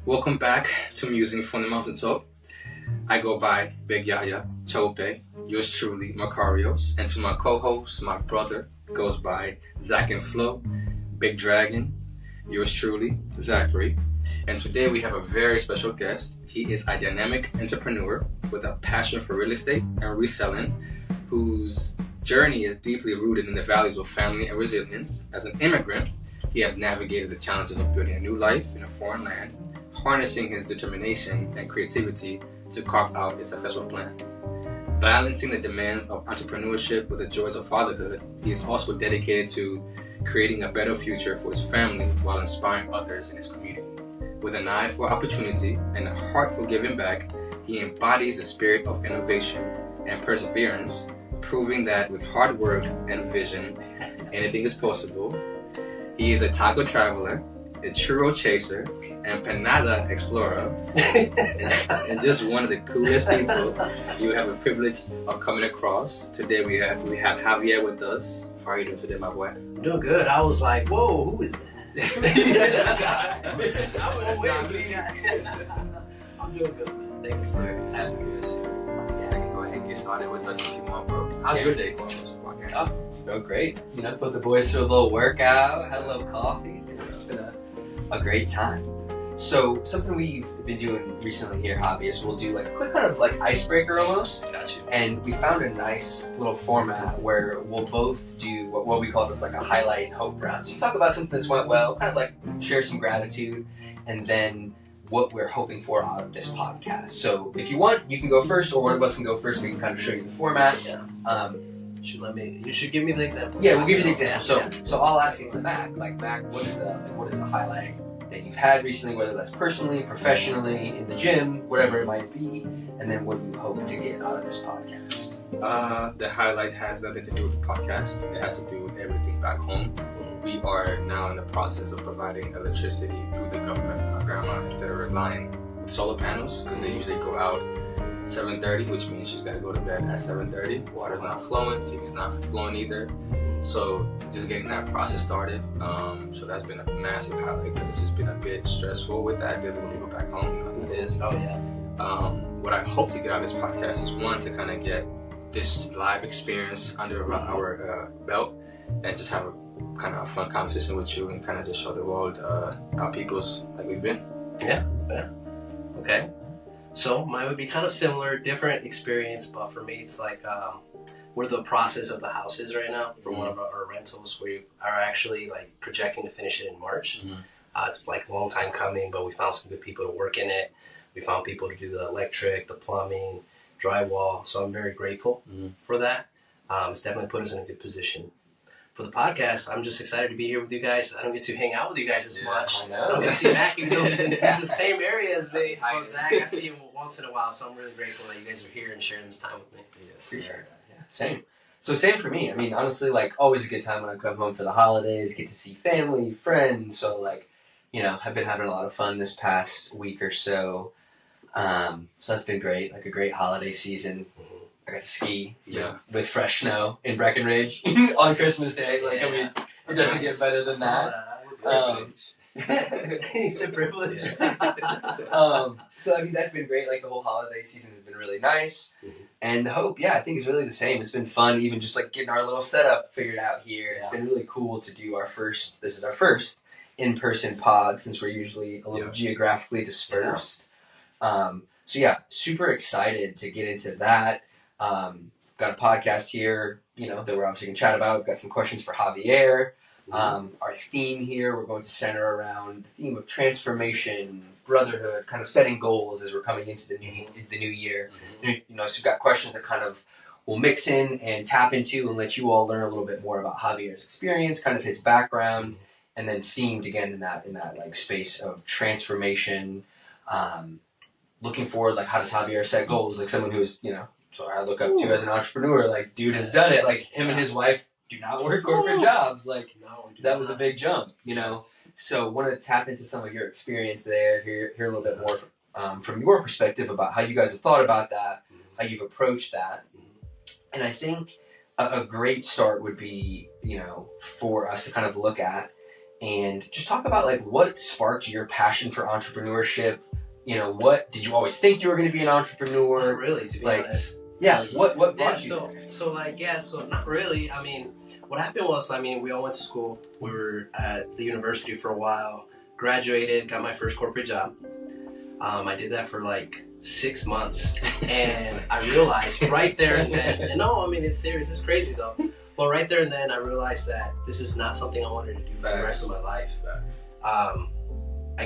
Welcome back to Musing from the Mountain Top. I go by Big Yaya, Chope, yours truly, Macarios, and to my co-host, my brother, goes by Zach and Flo, Big Dragon, yours truly, Zachary. And today we have a very special guest. He is a dynamic entrepreneur with a passion for real estate and reselling, whose journey is deeply rooted in the values of family and resilience. As an immigrant, he has navigated the challenges of building a new life in a foreign land, harnessing his determination and creativity to carve out a successful plan. Balancing the demands of entrepreneurship with the joys of fatherhood, he is also dedicated to creating a better future for his family while inspiring others in his community. With an eye for opportunity and a heart for giving back, he embodies the spirit of innovation and perseverance, proving that with hard work and vision, anything is possible. He is a taco traveler, a churro chaser, and panada explorer, and just one of the coolest people you have a privilege of coming across. Today we have Javier with us. How are you doing today, my boy? I'm doing good. I was like, whoa, who is that? This guy. I'm doing good, man. Thanks, sir. Happy to be here. Yeah, I can go ahead and get started with us if you want, bro. How's your day going so far? Oh, great. You know, put the boys through a little workout, had a little coffee. It's been a great time. So something we've been doing recently here, Javier, is we'll do like a quick kind of like icebreaker almost. Got you. And we found a nice little format where we'll both do what we call this like a highlight hope round. So you talk about something that's went well, kind of like share some gratitude, and then what we're hoping for out of this podcast. So if you want, you can go first, or one of us can go first. We can kind of show you the format. Yeah. You should give me the example. Yeah, we'll give you the example. So I'll ask it to Mac. Like Mac, what is a highlight that you've had recently, whether that's personally, professionally, in the gym, whatever it might be, and then what do you hope to get out of this podcast? The highlight has nothing to do with the podcast. It has to do with everything back home. We are now in the process of providing electricity through the government for my grandma instead of relying on solar panels, because they usually go out 7:30, which means she's got to go to bed at 7:30. Water's not flowing, TV's not flowing either. So just getting that process started. So that's been a massive highlight because it's just been a bit stressful with that, dealing with people back home. You know how it is. Oh yeah. What I hope to get out of this podcast is one, to kind of get this live experience under our belt and just have a kind of a fun conversation with you and kind of just show the world our peoples like we've been. Yeah. Okay. So mine would be kind of similar, different experience, but for me it's like we're the process of the houses right now for one of our rentals. We are actually like projecting to finish it in March. It's like a long time coming, but we found some good people to work in it. We found people to do the electric, the plumbing, drywall. So I'm very grateful for that. It's definitely put us in a good position. For the podcast, I'm just excited to be here with you guys. I don't get to hang out with you guys as much. I know. I don't get to see Mac, even though he's in the same area as me. But Zach, I see him once in a while, so I'm really grateful that you guys are here and sharing this time with me. Yes, Appreciate that. Yeah, same. So same for me. I mean, honestly, like always a good time when I come home for the holidays, get to see family, friends. So like, you know, I've been having a lot of fun this past week or so. So that's been great, like a great holiday season. I got to ski with fresh snow in Breckenridge on Christmas Day. Like, I mean, it doesn't get better than that. It's a privilege. So I mean, that's been great. Like the whole holiday season has been really nice, and the hope, I think is really the same. It's been fun, even just like getting our little setup figured out here. It's been really cool to do our first. This is our first in-person pod since we're usually a little geographically dispersed. So yeah, super excited to get into that. Got a podcast here, you know, that we're obviously gonna chat about. We've got some questions for Javier. Our theme here, we're going to center around the theme of transformation, brotherhood, kind of setting goals as we're coming into the new year. You know, so we've got questions that kind of we'll mix in and tap into and let you all learn a little bit more about Javier's experience, kind of his background, and then themed again in that like space of transformation. Looking forward, like how does Javier set goals? Like someone who's, you know, so I look up to as an entrepreneur, like dude has done it. Like him and his wife do not work corporate jobs. Like that was a big jump, you know. So want to tap into some of your experience there, hear a little bit more from your perspective about how you guys have thought about that, how you've approached that. And I think a great start would be, you know, for us to kind of look at and just talk about like what sparked your passion for entrepreneurship. You know, what did you always think you were going to be an entrepreneur? Not really, to be like, honest. Yeah, what brought you there? So not really. I mean, what happened was, I mean, we all went to school. We were at the university for a while, graduated, got my first corporate job. I did that for like 6 months, and I realized right there and then, and no, I mean, it's serious, it's crazy though, but right there and then I realized that this is not something I wanted to do for the rest of my life. I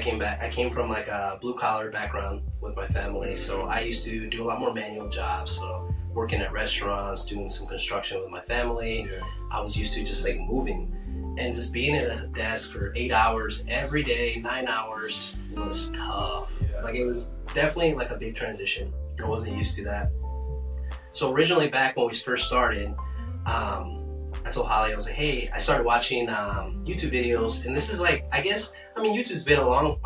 came from like a blue collar background with my family, so I used to do a lot more manual jobs, so working at restaurants, doing some construction with my family. I was used to just like moving, and just being at a desk for 8 hours every day, 9 hours was tough. Like it was definitely like a big transition. I wasn't used to that. So originally back when we first started, I told Holly, I was like, hey, I started watching YouTube videos, and this is like, I guess, I mean, YouTube's been around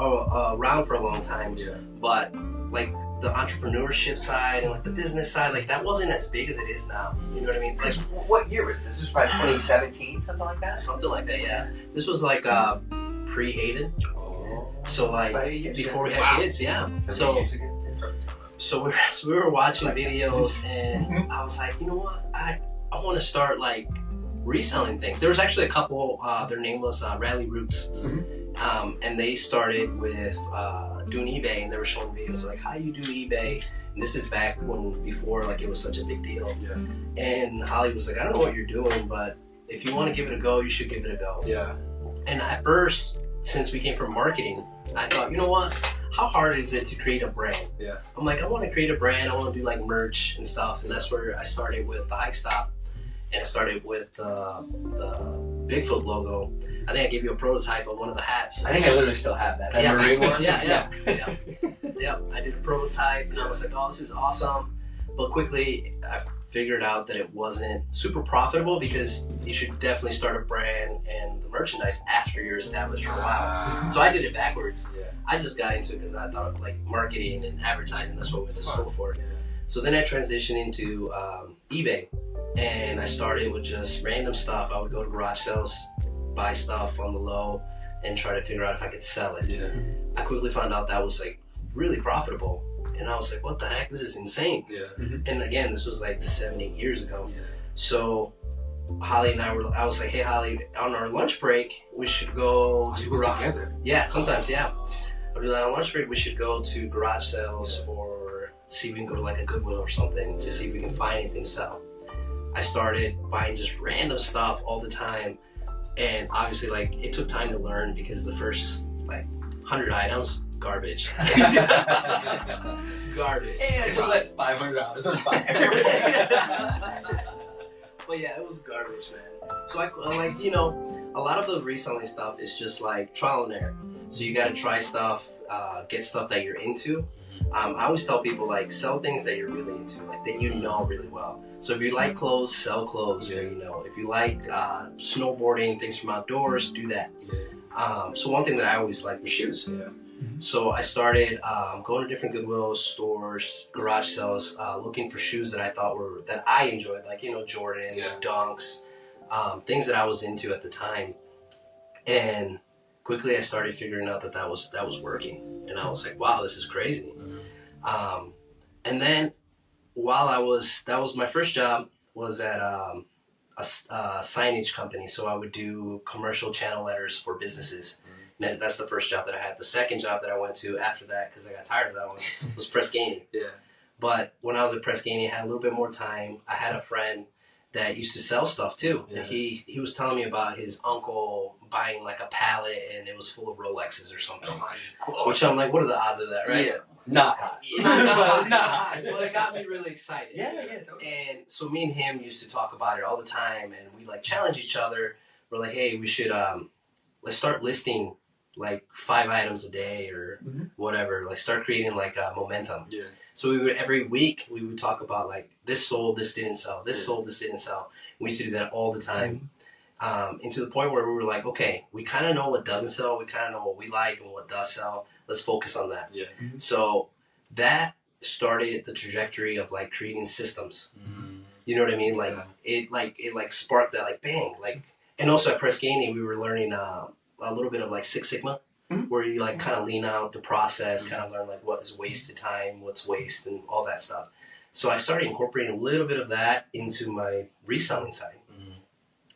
for a long time, but like the entrepreneurship side and like the business side, like that wasn't as big as it is now. You know what I mean? Like, what year was this? This was probably 2017, something like that? Something like that, yeah. This was like pre-Haven. So like before we had kids, yeah. So we were watching videos, and I was like, you know what? I want to start like reselling things. There was actually a couple. Their name was Rally Roots, and they started with doing eBay, and they were showing videos of, like how you do eBay. And this is back before like it was such a big deal. And Holly was like, I don't know what you're doing, but if you want to give it a go, you should give it a go. And at first, since we came from marketing, I thought, you know what? How hard is it to create a brand? I'm like, I want to create a brand. I want to do like merch and stuff. And that's where I started with the Hike Stop, and I started with the Bigfoot logo. I think I gave you a prototype of one of the hats. I think I literally still have that. Yeah. Marine one. Yeah. I did a prototype, and I was like, oh, this is awesome. But quickly, I figured out that it wasn't super profitable, because you should definitely start a brand and the merchandise after you're established for a while. So I did it backwards. I just got into it because I thought like marketing and advertising, that's what we went to school for. So then I transitioned into eBay, and I started with just random stuff. I would go to garage sales, buy stuff on the low, and try to figure out if I could sell it. I quickly found out that was like really profitable, and I was like, what the heck, this is insane. And again, this was like 7-8 years ago. So Holly and I was like, hey Holly, on our lunch break we should go to garage together. Sometimes I'd be like, on lunch break we should go to garage sales, or see if we can go to like a Goodwill or something to see if we can find anything to sell. I started buying just random stuff all the time, and obviously like it took time to learn, because the first like 100 items, garbage. Garbage. And just like $500 on fire. But yeah, it was garbage, man. So I like, you know, a lot of the reselling stuff is just like trial and error. So you got to try stuff, get stuff that you're into. I always tell people, like, sell things that you're really into, like that you know really well. So if you like clothes, sell clothes. You know, if you like snowboarding, things from outdoors, do that. So one thing that I always liked was shoes. So I started going to different Goodwill stores, garage sales, looking for shoes that I thought that I enjoyed, like, you know, Jordans, Dunks, things that I was into at the time. And quickly I started figuring out that was working, and I was like, wow, this is crazy. And then that was my first job, was at a signage company. So I would do commercial channel letters for businesses. And that's the first job that I had. The second job that I went to after that, because I got tired of that one, was Press Ganey. But when I was at Press Ganey, I had a little bit more time. I had a friend that used to sell stuff too. And he was telling me about his uncle buying like a pallet, and it was full of Rolexes or something. Which I'm like, what are the odds of that, right? Not hot. Not hot. But it got me really excited. Totally. And so me and him used to talk about it all the time, and we like challenge each other. We're like, hey, we should let's start listing like 5 items a day or whatever. Like start creating like momentum. So every week we would talk about like, this sold, this didn't sell. This sold, this didn't sell. We used to do that all the time. And to the point where we were like, okay, we kind of know what doesn't sell. We kind of know what we like and what does sell. Let's focus on that. So that started the trajectory of like creating systems. You know what I mean? Like it sparked that, like, bang. Like, and also at Press Ganey, we were learning a little bit of like Six Sigma, where you like kind of lean out the process, kind of learn like what is wasted time, what's waste, and all that stuff. So I started incorporating a little bit of that into my reselling side.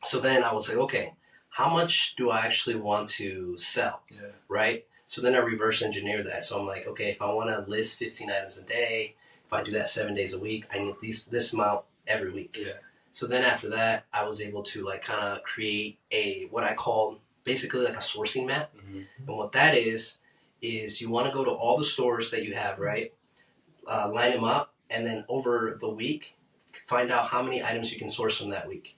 So then I was like, okay, how much do I actually want to sell? Right? So then I reverse engineer that. So I'm like, okay, if I want to list 15 items a day, if I do that 7 days a week, I need this amount every week. So then after that, I was able to like kind of create what I call basically like a sourcing map. And what that is you want to go to all the stores that you have, right? Line them up, and then over the week, find out how many items you can source from that week.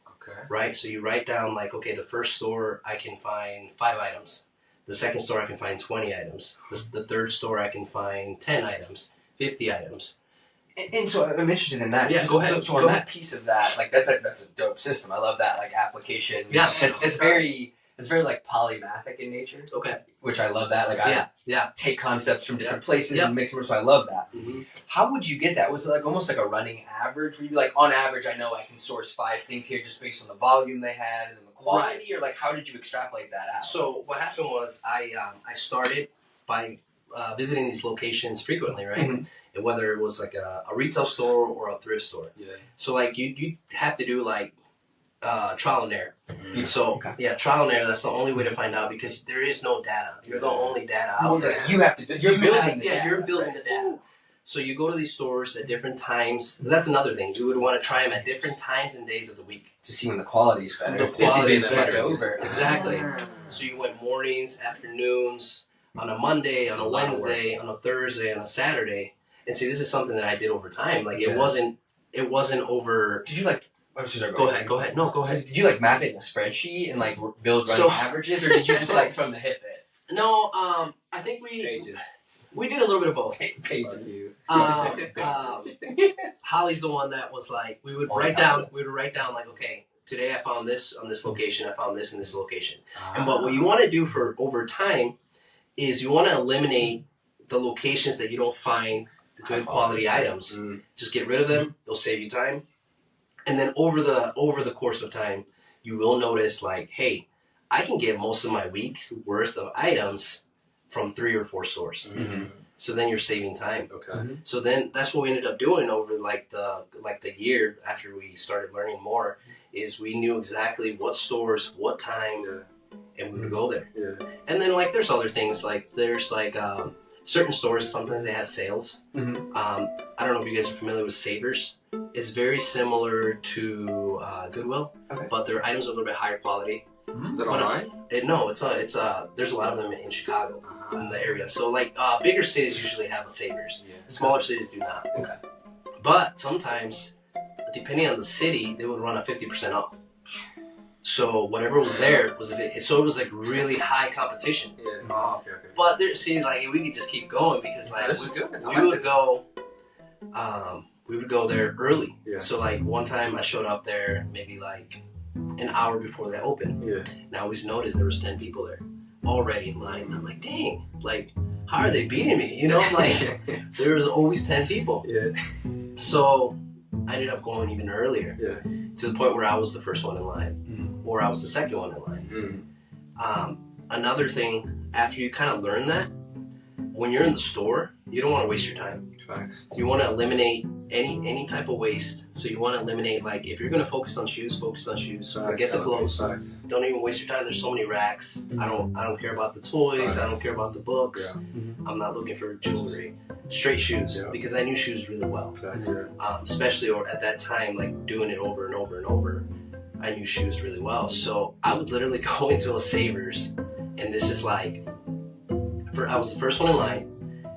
Right? So you write down like, okay, the first store I can find 5 items. The second store I can find 20 items. The third store I can find 10 items, 50 items. And so I'm interested in that. Yeah, go ahead. So on that piece of that, like that's a dope system. I love that like application. Yeah. It's very like polymathic in nature. Okay. Which I love that. Like I take concepts from different places and mix them. So I love that. How would you get that? Was it like almost like a running average? Would you be like, on average, I know I can source 5 things here just based on the volume they had and then the quality, or like how did you extrapolate that out? So what happened was I started by visiting these locations frequently, right? And whether it was like a retail store or a thrift store. So like you have to do like trial and error. So trial and error, that's the only way to find out, because there is no data. You're the only data out there. You have to you're building the data. You're building the data. So you go to these stores at different times. That's another thing. You would want to try them at different times and days of the week to see when the quality is better. The quality is better. Over. Exactly. So you went mornings, afternoons, on a Monday, on a Wednesday, on a Thursday, on a Saturday. And see, this is something that I did over time. Like it wasn't over. Did you like? Go ahead. No, go ahead. Did you like map it in a spreadsheet and like build running averages, or did you just like from the hip it? No, I think we did a little bit of both. Holly's the one that was like, we would write down like, okay, today I found this on this location, I found this in this location. And what you want to do for over time is you want to eliminate the locations that you don't find good quality items. Just get rid of them. They'll save you time. And then over the course of time, you will notice like, hey, I can get most of my week's worth of items from 3 or 4 stores. So then you're saving time. So then that's what we ended up doing over the year after we started learning more, is we knew exactly what stores, what time, and we would go there. And then like there's other things, like there's like certain stores, sometimes they have sales. I don't know if you guys are familiar with Savers. It's very similar to Goodwill, but their items are a little bit higher quality. Is it online? No, it's there's a lot of them in Chicago, in the area. So like bigger cities usually have a Savers. Smaller cities do not. But sometimes, depending on the city, they would run a 50% off. So whatever was there was so it was like really high competition. But there, see, like we could just keep going, because like we would go there early. So like one time I showed up there maybe like an hour before they opened. And I always noticed there was 10 people there already in line. And I'm like, dang, like how are they beating me? You know, like there was always 10 people. So I ended up going even earlier, to the point where I was the first one in line, or I was the second one in line. Another thing, after you kind of learn that, when you're in the store, you don't want to waste your time. You want to eliminate any type of waste. So you want to eliminate, like, if you're going to focus on shoes, forget the clothes. Don't even waste your time. There's so many racks. I don't care about the toys. I don't care about the books. I'm not looking for jewelry. Straight shoes, because I knew shoes really well. Especially at that time, like doing it over and over and over, I knew shoes really well. So I would literally go into a Savers, and this is like, I was the first one in line.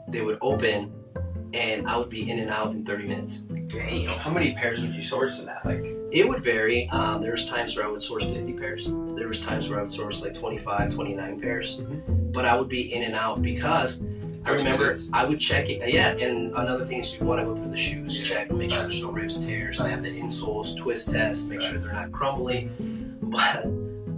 They would open, and I would be in and out in 30 minutes. Damn. How many pairs would you source in that? Like, it would vary. There was times where I would source 50 pairs. There was times where I would source like 25, 29 pairs. But I would be in and out, because I remember I would check it. And another thing is you want to go through the shoes, check, make sure there's no ribs, tears. They have the insoles, twist test, make sure they're not crumbling. But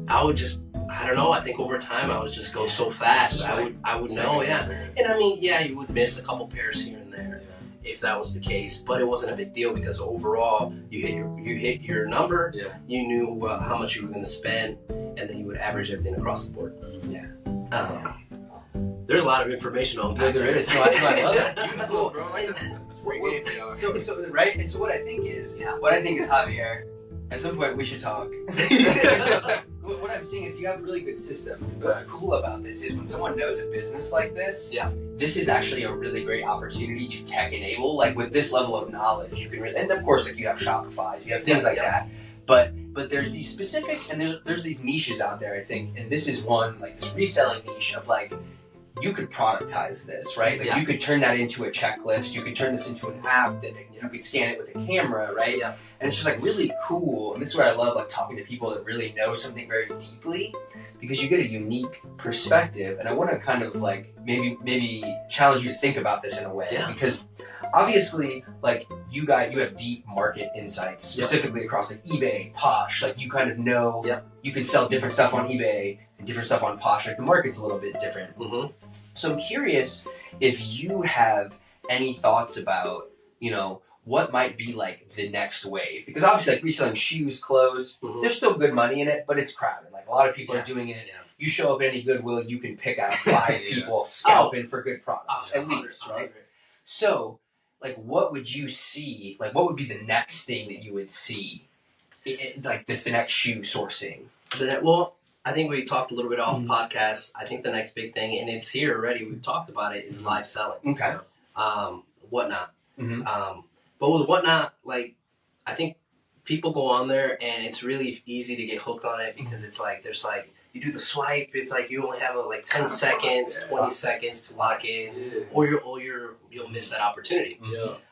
I would just, I don't know, I think over time I would just go so fast. I would know, And I mean, you would miss a couple pairs here and there, if that was the case. But it wasn't a big deal, because overall you hit your number. You knew how much you were going to spend, and then you would average everything across the board. There's a lot of information on that. There is. No, I love it. Beautiful, bro. Like that's great game, y'all. So right, and so what I think is Javier. At some point, we should talk. What I'm seeing is you have really good systems. And what's cool about this is when someone knows a business like this, this is actually a really great opportunity to tech enable. Like with this level of knowledge, you can really, and of course, like you have Shopify, you have things like that. But there's these specific, and there's these niches out there, I think, and this is one, like this reselling niche of like, you could productize this, right? Like you could turn that into a checklist. You could turn this into an app that you could scan it with a camera, right? Yeah. And it's just like really cool. And this is where I love like talking to people that really know something very deeply, because you get a unique perspective. And I want to kind of like maybe challenge you to think about this in a way, because obviously like you have deep market insights, specifically across like eBay, Posh. Like you kind of know you can sell different stuff on eBay and different stuff on Posh. Like the market's a little bit different. Mm-hmm. So I'm curious if you have any thoughts about, you know, what might be like the next wave, because obviously like reselling shoes, clothes, there's still good money in it, but it's crowded. Like a lot of people are doing it. You show up at any Goodwill, you can pick out 5 people scalping for good products, at least, right? So, like, what would you see? Like, what would be the next thing that you would see? Like, the next shoe sourcing? Well, I think we talked a little bit off podcast. I think the next big thing, and it's here already, we've talked about it, is live selling. Okay. Whatnot. But with Whatnot, like, I think people go on there and it's really easy to get hooked on it, because it's like, there's like, you do the swipe, it's like you only have like 10 seconds, 20 seconds to lock in, or you'll miss that opportunity.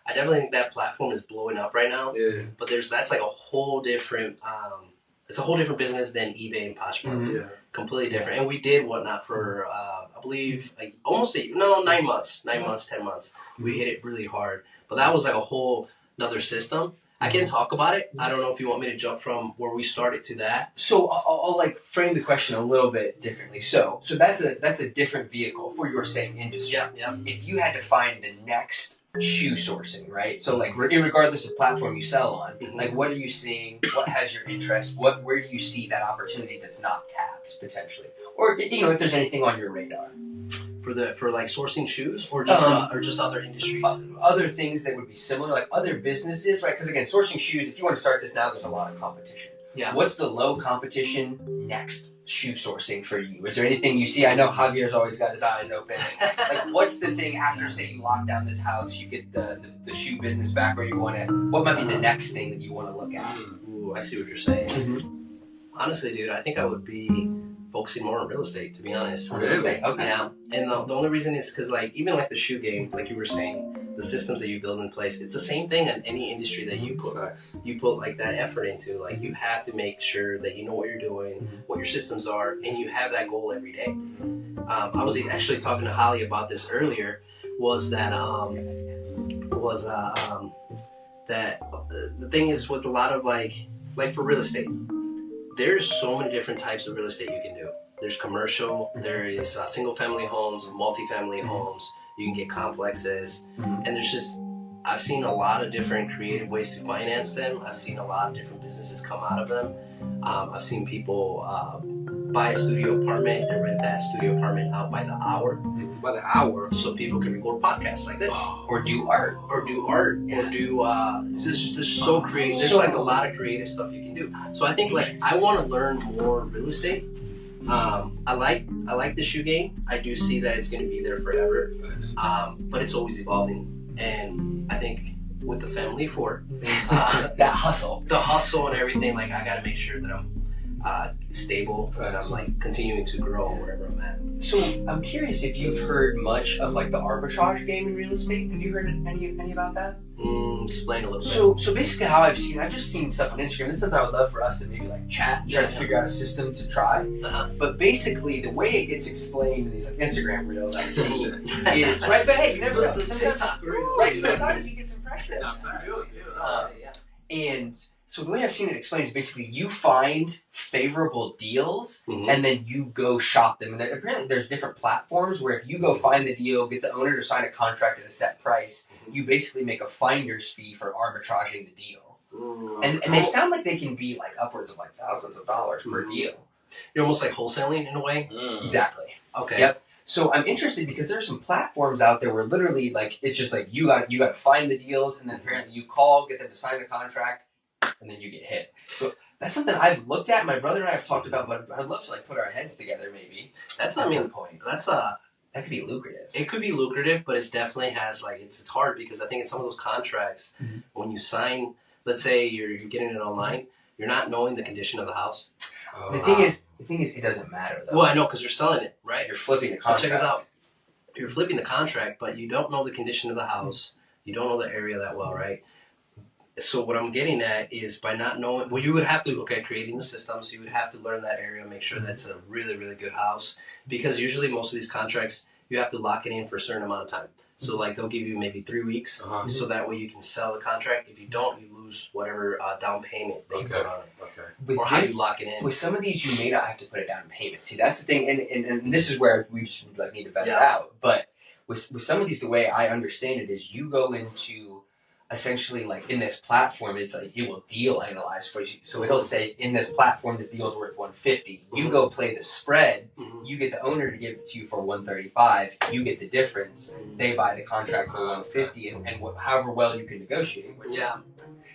I definitely think that platform is blowing up right now, but that's like a whole different, it's a whole different business than eBay and Poshmark. Completely different. And we did Whatnot for, I believe, like almost 9 months, 10 months. We hit it really hard, but that was like a whole another system. I can talk about it. I don't know if you want me to jump from where we started to that. So I'll like frame the question a little bit differently. So that's a different vehicle for your same industry. If you had to find the next shoe sourcing, right? So like regardless of platform you sell on, like what are you seeing? What has your interest? Where do you see that opportunity that's not tapped potentially? Or you know, if there's anything on your radar. For like sourcing shoes, or just other industries, other things that would be similar, like other businesses, right? Because again, sourcing shoes, if you want to start this now, there's a lot of competition. What's the low competition next shoe sourcing for you? Is there anything you see? I know Javier's always got his eyes open. Like, what's the thing after, say, you lock down this house, you get the shoe business back where you want it? What might be the next thing that you want to look at? Ooh, I see what you're saying. Honestly, dude, I think I would be focusing more on real estate, to be honest. Real estate, okay. Yeah, and the only reason is because, like, even like the shoe game, like you were saying, the systems that you build in place, it's the same thing in any industry that you put like that effort into. Like, you have to make sure that you know what you're doing, what your systems are, and you have that goal every day. I was actually talking to Holly about this earlier. Was that that the thing is with a lot of like for real estate, there's so many different types of real estate you can do. There's commercial, there is single family homes, multi-family homes, you can get complexes, and there's just, I've seen a lot of different creative ways to finance them. I've seen a lot of different businesses come out of them. I've seen people buy a studio apartment and rent that studio apartment out by the hour. By the hour? So people can record podcasts like this. Or do art. Or do, it's just so creative. There's like a lot of creative stuff you can do. So I think like, I want to learn more real estate. I like the shoe game. I do see that it's going to be there forever. But it's always evolving. And I think with the family for that hustle. The hustle and everything, like I got to make sure that I'm stable and I'm like continuing to grow wherever I'm at. So I'm curious if you've heard much of like the arbitrage game in real estate. Have you heard any about that? Explain a little bit. So basically how I've just seen stuff on Instagram. This is something I would love for us to maybe like chat, try to figure out a system to try. But basically the way it gets explained in these like Instagram reels I've seen is, right, but hey, you never know. Sometimes you get some pressure. And so the way I've seen it explained is basically you find favorable deals and then you go shop them. And apparently there's different platforms where if you go find the deal, get the owner to sign a contract at a set price, you basically make a finder's fee for arbitraging the deal. And they sound like they can be like upwards of like thousands of dollars per deal. You're almost like wholesaling in a way. Exactly. Okay. Yep. So I'm interested because there's some platforms out there where literally like it's just like you got to find the deals, and then apparently you call, get them to sign the contract, and then you get hit. So that's something I've looked at. My brother and I have talked about, but I'd love to like put our heads together maybe. That's at I mean some point. that's That could be lucrative. It could be lucrative, but it definitely has like it's hard because I think in some of those contracts, when you sign, let's say you're getting it online, you're not knowing the condition of the house. The thing is, it doesn't matter though. Well, I know because you're selling it, right? You're flipping the But contract. check this out. You're flipping the contract, but you don't know the condition of the house. You don't know the area that well, right? So what I'm getting at is by not knowing, well, you would have to, creating the system, so you would have to learn that area, make sure that's a really, really good house. Because usually most of these contracts, you have to lock it in for a certain amount of time. So like they'll give you maybe 3 weeks, so that way you can sell the contract. If you don't, you lose whatever down payment that you put on it. With Or how do you lock it in? With some of these, you may not have to put a down payment. See, that's the thing, and this is where we just like need to vet it out. But with some of these, the way I understand it is you go into essentially like in this platform, it's like it will deal analyze for you. So it'll say in this platform, this deal is worth 150. You go play the spread. You get the owner to give it to you for 135. You get the difference. They buy the contract for 150, and however well you can negotiate. Which,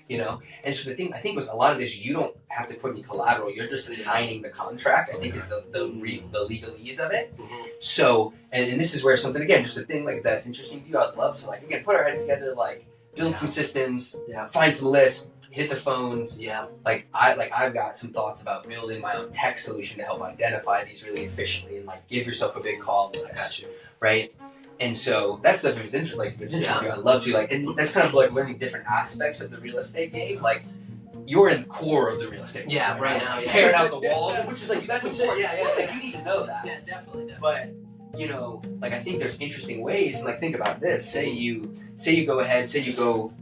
you know. And so the thing I think was a lot of this, you don't have to put any collateral. You're just assigning the contract. I think is the legalese of it. So and this is where something again, just a thing like that's interesting to you. I'd love to like again put our heads together, like build some systems, find some lists, hit the phones. Like I've got some thoughts about building my own tech solution to help identify these really efficiently and like give yourself a big call list, right? And so that stuff is interesting. Like if it's interesting, I'd love to like, and that's kind of like learning different aspects of the real estate game. Like you're in the core of the real estate game, right now, tearing out the walls, which is like that's important. Like you need to know that. Yeah, definitely. But you know, like I think there's interesting ways. And like think about this. Say you go ahead. Say you go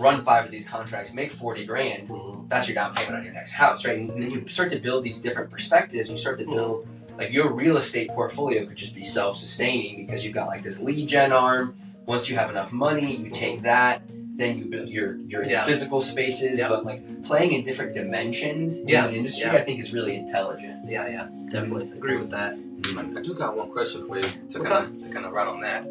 run 5 of these contracts, make 40 grand. That's your down payment on your next house, right? And then you start to build these different perspectives. You start to build like your real estate portfolio could just be self-sustaining because you've got like this lead gen arm. Once you have enough money, you take that. Then you build your physical spaces, but like playing in different dimensions in an industry, I think is really intelligent. Yeah, definitely agree with that. I do got one question for you to kind of ride on that.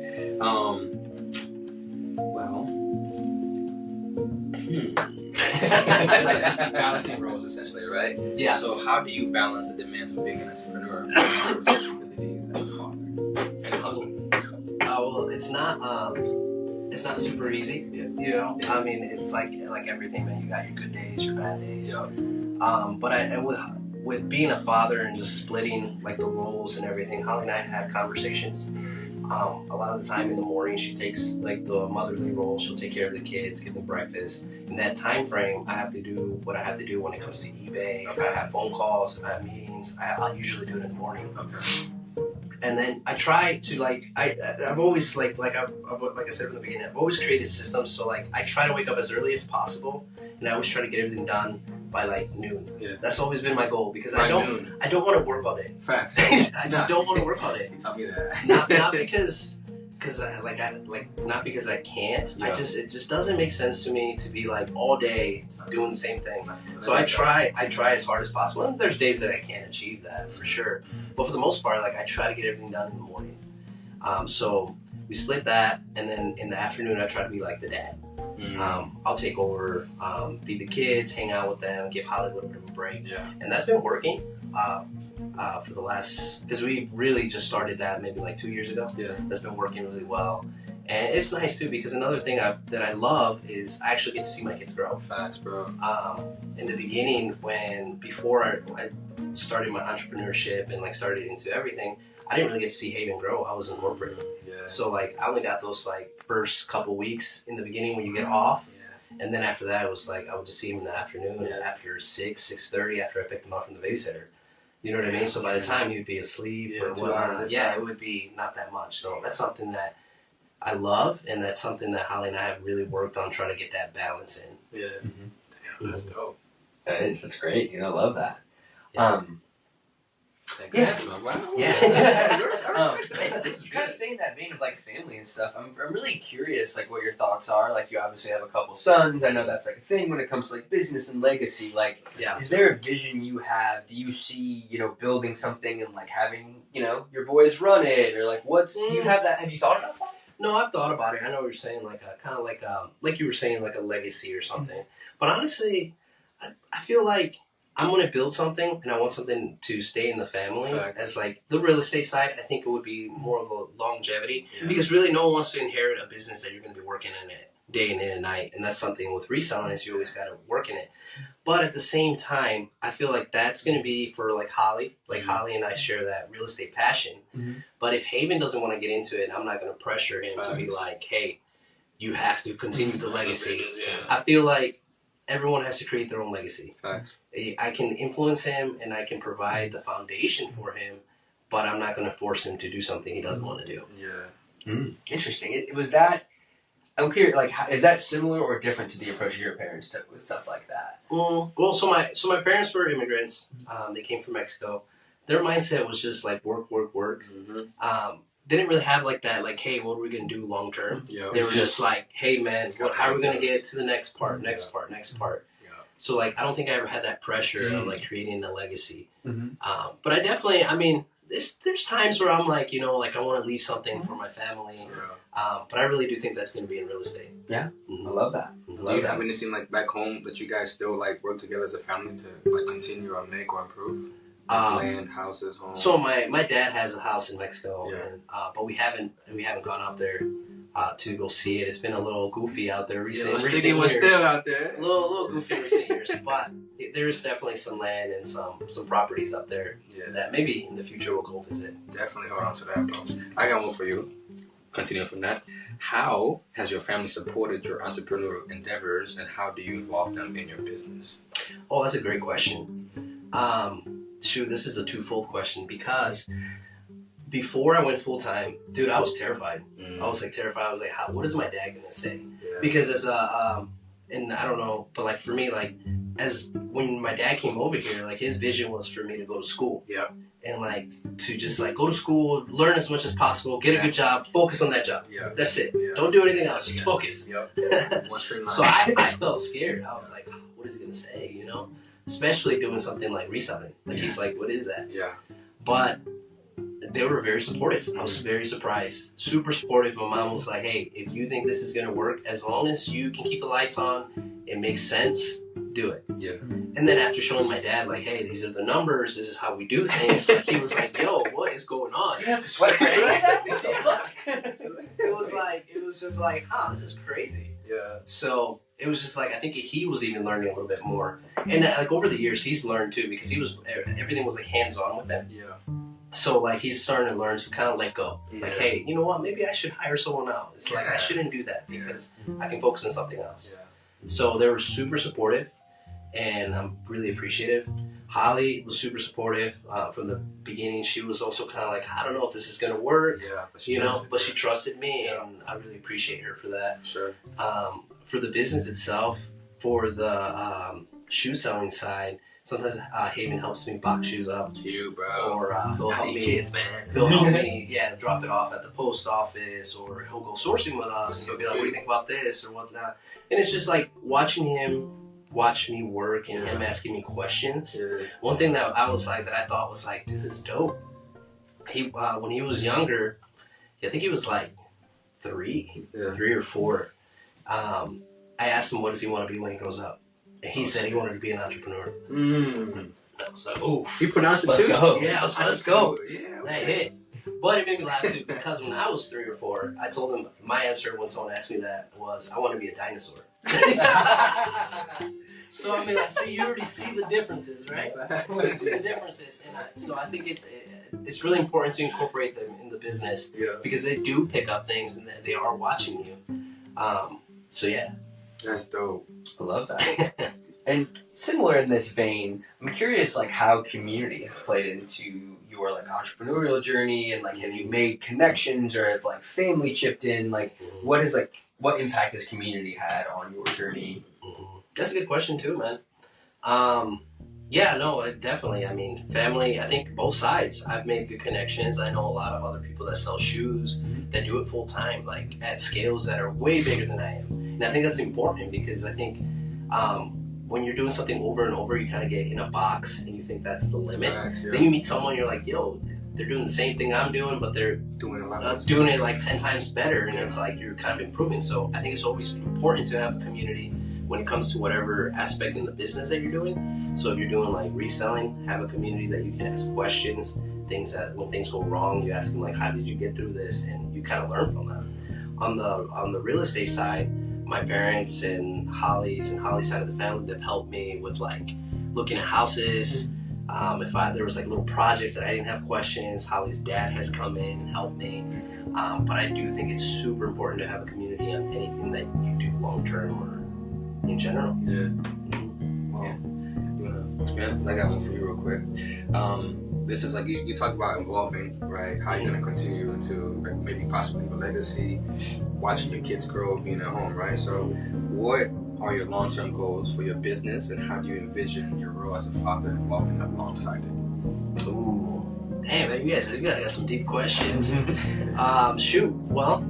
Balancing roles essentially, right? Yeah. So how do you balance the demands of being an entrepreneur and the responsibilities as a father and a husband? Well, it's not super easy. You know, I mean, it's like everything, man. You got your good days, your bad days. But with being a father and just splitting like the roles and everything, Holly and I had conversations. A lot of the time in the morning, she takes like the motherly role. She'll take care of the kids, give them breakfast. In that time frame, I have to do what I have to do when it comes to eBay. If I have phone calls, if I have meetings, I'll usually do it in the morning. And then I try to like I've always like I said from the beginning, I've always created systems. So like I try to wake up as early as possible, and I always try to get everything done by like noon. That's always been my goal because I don't want to work all day. Facts. I just don't want to work all day. You taught me that. Not because not because I can't. It just doesn't make sense to me to be like all day doing the same thing. So I try as hard as possible. And there's days that I can't achieve that for sure. But for the most part, like I try to get everything done in the morning. So we split that, and then in the afternoon I try to be like the dad. I'll take over, feed the kids, hang out with them, give Holly a little bit of a break. And that's been working for the last, because we really just started that maybe like 2 years ago. That's been working really well. And it's nice too because another thing that I love is I actually get to see my kids grow. Facts, bro. In the beginning, before I started my entrepreneurship and like started into everything, I didn't really get to see Haven grow. I was in corporate. So like I only got those like first couple weeks in the beginning when you get off. And then after that, it was like I would just see him in the afternoon after 6:30 after I picked him up from the babysitter. You know what I mean? So by the time he'd be asleep or 2 hours, it would be not that much. So that's something that I love, and that's something that Holly and I have really worked on trying to get that balance in. Damn, that's dope. That's great. I love that. That's my wow. Yeah. This is kind of good. staying in that vein of like family and stuff. I'm really curious, like what your thoughts are. Like you obviously have a couple sons. I know that's like a thing when it comes to like business and legacy. Like, is there a vision you have? Do you see, building something and like having, your boys run it, or like do you have that? Have you thought about that? No, I've thought about it. I know what you're saying, like kind of like you were saying, like a legacy or something. But honestly, I feel like I'm going to build something, and I want something to stay in the family. As like the real estate side, I think it would be more of a longevity, because really no one wants to inherit a business that you're going to be working in it day in and night, and that's something with reselling is you always got to work in it. But at the same time, I feel like that's going to be for like Holly. Like Holly and I share that real estate passion. But if Haven doesn't want to get into it, I'm not going to pressure him to be like, hey, you have to continue the legacy. I feel like everyone has to create their own legacy. I can influence him and I can provide the foundation for him, but I'm not going to force him to do something he doesn't want to do. Interesting. Was that? I'm curious. Like, is that similar or different to the approach your parents took with stuff like that? Well, so my parents were immigrants. They came from Mexico. Their mindset was just like work. They didn't really have like that, like, hey, what are we going to do long term? They were just like, hey, man, how are we going to get to the next part? So, like, I don't think I ever had that pressure of, like, creating a legacy. But I definitely, I mean, there's times where I'm like, like, I want to leave something for my family. But I really do think that's going to be in real estate. Yeah. I love that. Do you have anything, like, back home that you guys still, like, work together as a family to, like, continue or make or improve? Land, houses, homes? So my dad has a house in Mexico, and, but we haven't gone up there to go see it. It's been a little goofy out there recently. It was still out there. A little goofy in recent years, but there's definitely some land and some properties up there that maybe in the future we'll go visit. Definitely hold on to that, bro. I got one for you. Continuing from that, how has your family supported your entrepreneurial endeavors, and how do you involve them in your business? Oh, that's a great question. Shoot, this is a twofold question, because before I went full time, dude, I was terrified. I was like terrified. I was like, what is my dad gonna say? Because as and I don't know, but like for me, like as when my dad came over here, like his vision was for me to go to school. And like to just like go to school, learn as much as possible, get a good job, focus on that job. That's it. Don't do anything else. Just focus. So I felt scared. I was like, what is he gonna say? Especially doing something like reselling. Like he's like, what is that? But they were very supportive. I was very surprised. Super supportive. My mom was like, hey, if you think this is gonna work, as long as you can keep the lights on, it makes sense, do it. And then after showing my dad, like, hey, these are the numbers, this is how we do things, like he was like, yo, what is going on? You have to sweat for any of that? What the fuck? It was just like, this is crazy. So it was just like, I think he was even learning a little bit more. And like over the years, he's learned too, because everything was like hands-on with him. So like he's starting to learn to kind of let go. Like, hey, you know what? Maybe I should hire someone else. It's like I shouldn't do that because I can focus on something else. So they were super supportive, and I'm really appreciative. Holly was super supportive from the beginning. She was also kind of like, I don't know if this is gonna work, but she trusted me, and I really appreciate her for that. For the business itself, for the shoe selling side, sometimes Haven helps me box shoes up. Cute, bro. Or he'll help me. Kids, man. He'll help me, drop it off at the post office, or he'll go sourcing with us, and he'll be like, what do you think about this, or whatnot. And it's just like watching him watch me work and him asking me questions. One thing that I was like, that I thought was like, this is dope. He when he was younger, I think he was like 3 or 4. I asked him, what does he want to be when he grows up? And he said he wanted to be an entrepreneur. I was like, oh. He pronounced it let's too. Go. Yeah, I was like, let's go. Yeah. That hit. But it made me laugh too, because when I was 3 or 4, I told him, my answer when someone asked me that was, I want to be a dinosaur. So I mean, like, see, you already see the differences, right? You see the differences, and so I think it's really important to incorporate them in the business because they do pick up things and they are watching you. So yeah, that's dope. I love that. And similar in this vein, I'm curious, like, how community has played into your like entrepreneurial journey, and like, have you made connections, or have like family chipped in? Like, what impact has community had on your journey? That's a good question too, man. Yeah, no, definitely. I mean, family, I think both sides. I've made good connections. I know a lot of other people that sell shoes that do it full time, like at scales that are way bigger than I am. And I think that's important because I think when you're doing something over and over, you kind of get in a box and you think that's the limit. Then you meet someone, you're like, yo, they're doing the same thing I'm doing, but they're doing it like 10 times better. And it's like you're kind of improving. So I think it's always important to have a community when it comes to whatever aspect in the business that you're doing. So if you're doing like reselling, have a community that you can ask questions, things that when things go wrong, you ask them like, how did you get through this? And you kind of learn from them. On the real estate side, my parents and Holly's side of the family, they've helped me with like looking at houses. If there was like little projects that I didn't have questions, Holly's dad has come in and helped me. But I do think it's super important to have a community on anything that you do long term or in general. Yeah. Well, you wanna expand? Because I got one for you real quick. This is like you talk about evolving, right? How you're gonna continue to like, maybe possibly leave a legacy, watching your kids grow, being at home, right? So, what are your long-term goals for your business, and how do you envision your role as a father evolving alongside it? Ooh, damn, man, you guys got some deep questions. Shoot, well,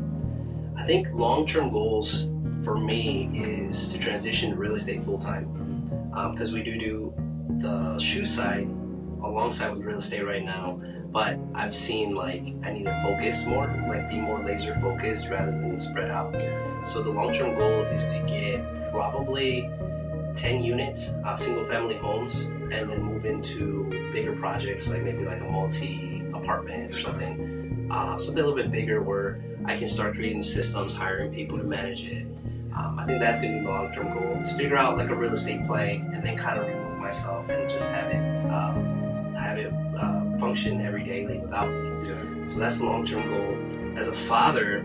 I think long-term goals for me is to transition to real estate full-time, because we do the shoe side alongside with real estate right now, but I've seen like I need to focus more, like be more laser focused rather than spread out. So the long-term goal is to get probably 10 units, single family homes, and then move into bigger projects, like maybe like a multi-apartment or something. Something a little bit bigger where I can start creating systems, hiring people to manage it. I think that's going to be my long-term goal, is figure out like a real estate play and then kind of remove myself and just have it function every day without me. Yeah. So that's the long-term goal. As a father,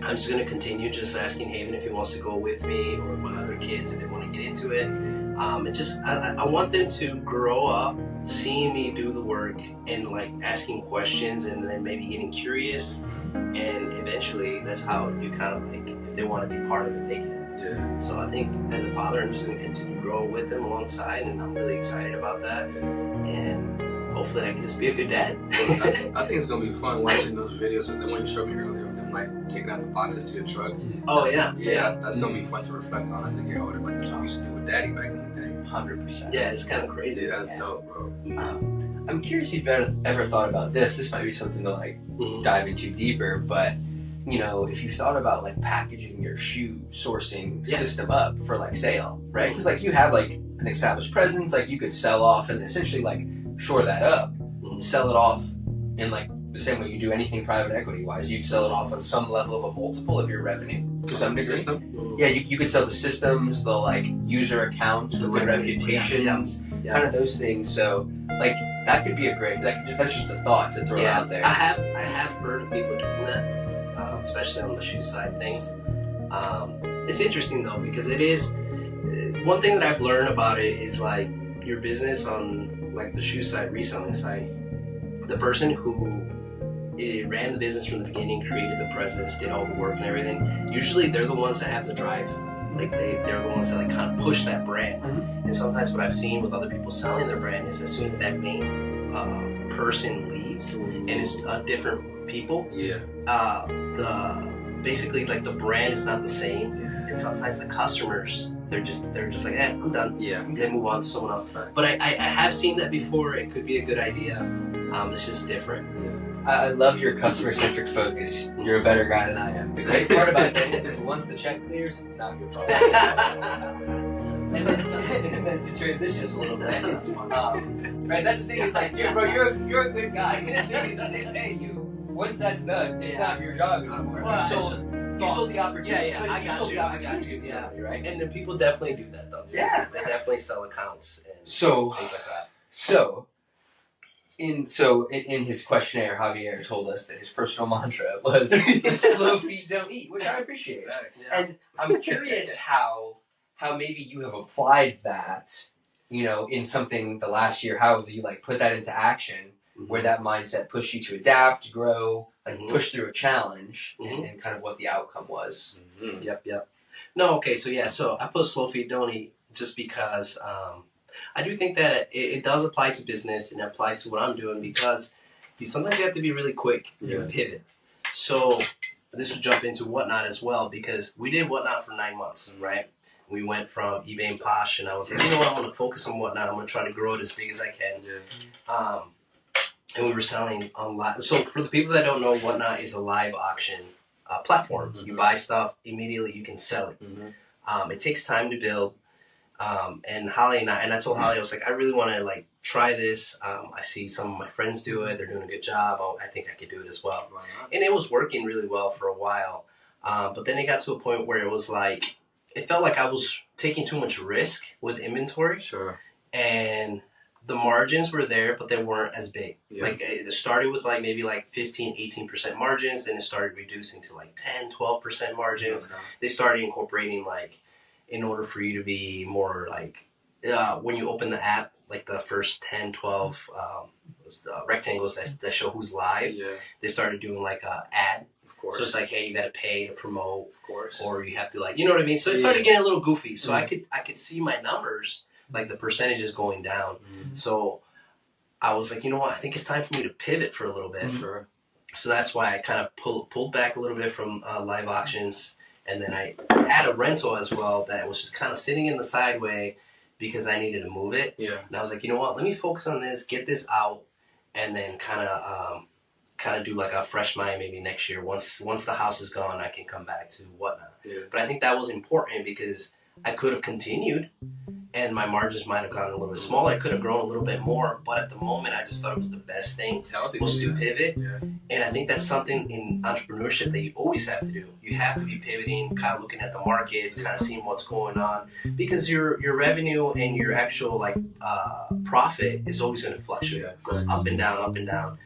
I'm just going to continue just asking Haven if he wants to go with me or my other kids if they want to get into it. I want them to grow up seeing me do the work and like asking questions and then maybe getting curious, and eventually that's how you kind of like, if they want to be part of it, they can. Yeah. So I think as a father, I'm just going to continue growing with them alongside, and I'm really excited about that. And hopefully I can just be a good dad. I think it's going to be fun watching those videos, and the one you showed me earlier of them like taking out the boxes to your truck. Oh yeah. Yeah, that's going to be fun to reflect on as they get older. Like that's what we used to do with Daddy back in the day. 100%. Yeah, it's kind of crazy. Yeah, that's dope, bro. I'm curious if you've ever thought about this. This might be something to like dive into deeper, but you know, if you thought about like packaging your shoe sourcing system up for like sale, right? Because like you have like an established presence, like you could sell off and essentially like shore that up, sell it off in like the same way you do anything private equity wise. You'd sell it off on some level of a multiple of your revenue to some degree. Yeah, you could sell the systems, the like user accounts, the reputations, kind of those things. So like that could be a great. That's just a thought to throw out there. I have heard of people doing that, especially on the shoe side of things. It's interesting though, because it is one thing that I've learned about it is like your business on like the shoe side, reselling side. The person who ran the business from the beginning, created the presence, did all the work and everything, usually they're the ones that have the drive. Like they're the ones that like kind of push that brand. And sometimes what I've seen with other people selling their brand is as soon as that main person leaves and it's different people, basically like the brand is not the same. And sometimes the customers, they're just like, I'm done. Yeah. They move on to someone else. But I have seen that before. It could be a good idea. It's just different. Yeah. I love your customer-centric focus. You're a better guy than I am. The great part about Dennis is once the check clears, it's not your problem. and then to transition a little bit, right? That's the thing. Is like, you're a good guy. The thing is, they pay you. Once that's done, it's not your job anymore. Well, you sold the opportunity. Yeah, I got you. Yeah, right. And then people definitely do that though. Yeah, they definitely sell accounts and things like that. So in his questionnaire, Javier told us that his personal mantra was "slow feet don't eat," which I appreciate. Yeah. And I'm curious how maybe you have applied that, you know, in something the last year. How have you like put that into action, where that mindset pushed you to adapt, grow, and push through a challenge, and kind of what the outcome was. Yep. No, okay, so I put slow feet don't eat just because I do think that it does apply to business and it applies to what I'm doing because sometimes you have to be really quick and pivot. So this would jump into Whatnot as well because we did Whatnot for 9 months, right? We went from eBay and Posh, and I was like, you know what, I'm going to focus on Whatnot. I'm going to try to grow it as big as I can. And we were selling on live. So for the people that don't know, Whatnot is a live auction platform. You buy stuff, immediately you can sell it. It takes time to build. And Holly and I told Holly, I was like, I really want to like try this. I see some of my friends do it. They're doing a good job. I think I could do it as well. And it was working really well for a while. But then it got to a point where it was like, it felt like I was taking too much risk with inventory. And the margins were there, but they weren't as big. Like it started with like maybe like 15, 18% margins. Then it started reducing to like 10, 12% margins. They started incorporating like, in order for you to be more like, when you open the app, like the first 10, 12 rectangles that show who's live, they started doing like a ad. So it's like, hey, you got to pay to promote, or you have to like, you know what I mean? So it started getting a little goofy. So I could see my numbers, like the percentages going down. So I was like, you know what? I think it's time for me to pivot for a little bit. So that's why I kind of pulled back a little bit from live auctions. And then I had a rental as well that was just kind of sitting in the sideway because I needed to move it. And I was like, you know what? Let me focus on this, get this out, and then kind of do like a fresh mind maybe next year. Once the house is gone, I can come back to Whatnot. But I think that was important because I could have continued and my margins might have gotten a little bit smaller. I could have grown a little bit more, but at the moment, I just thought it was the best thing was to pivot. And I think that's something in entrepreneurship that you always have to do. You have to be pivoting, kind of looking at the markets, kind of seeing what's going on, because your revenue and your actual like profit is always going to fluctuate. It goes up and down, up and down.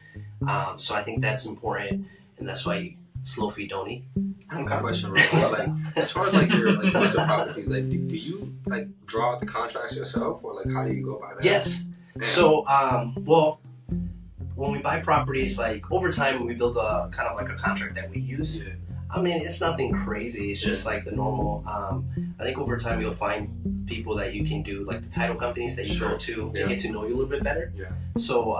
So I think that's important, and that's why you slow feed don't eat. I have a question, bro. Like, as far as like your like rental properties, like do you like draw out the contracts yourself, or like how do you go about that? Yes. Damn. So, well, when we buy properties, like over time, we build a kind of like a contract that we use. I mean, it's nothing crazy. It's just like the normal. I think over time you'll find people that you can do, like the title companies that you go to, and get to know you a little bit better. So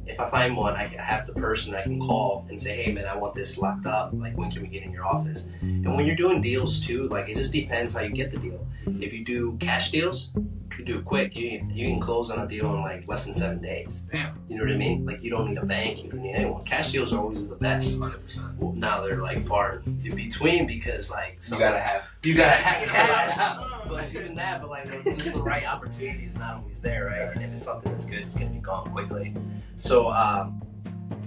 if I find one, I have the person I can call and say, hey man, I want this locked up. Like, when can we get in your office? And when you're doing deals too, like it just depends how you get the deal. If you do cash deals, you do it quick. You can close on a deal in like less than 7 days. Damn. You know what I mean? Like, you don't need a bank. You don't need anyone. Cash deals are always the best. 100%. Well, now they're like far in between because like you gotta have cash. But even that, but like just the right opportunity is not always there, right? And if it's something that's good, it's gonna be gone quickly. So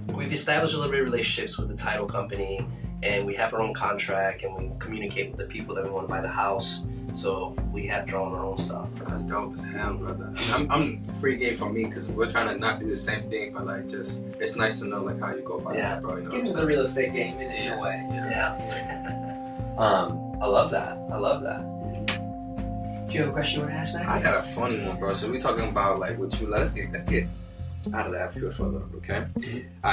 we've established a little bit of relationships with the title company, and we have our own contract, and we communicate with the people that we want to buy the house. So we have drawn our own stuff. That's dope as hell, brother. I'm free game for me because we're trying to not do the same thing, but like just it's nice to know like how you go about that, bro. You know, get into the real estate game in a way. I love that. Do you have a question you want to ask, Matt? I got a funny one, bro. So we talking about like what you let's get out of that field for a little bit, okay?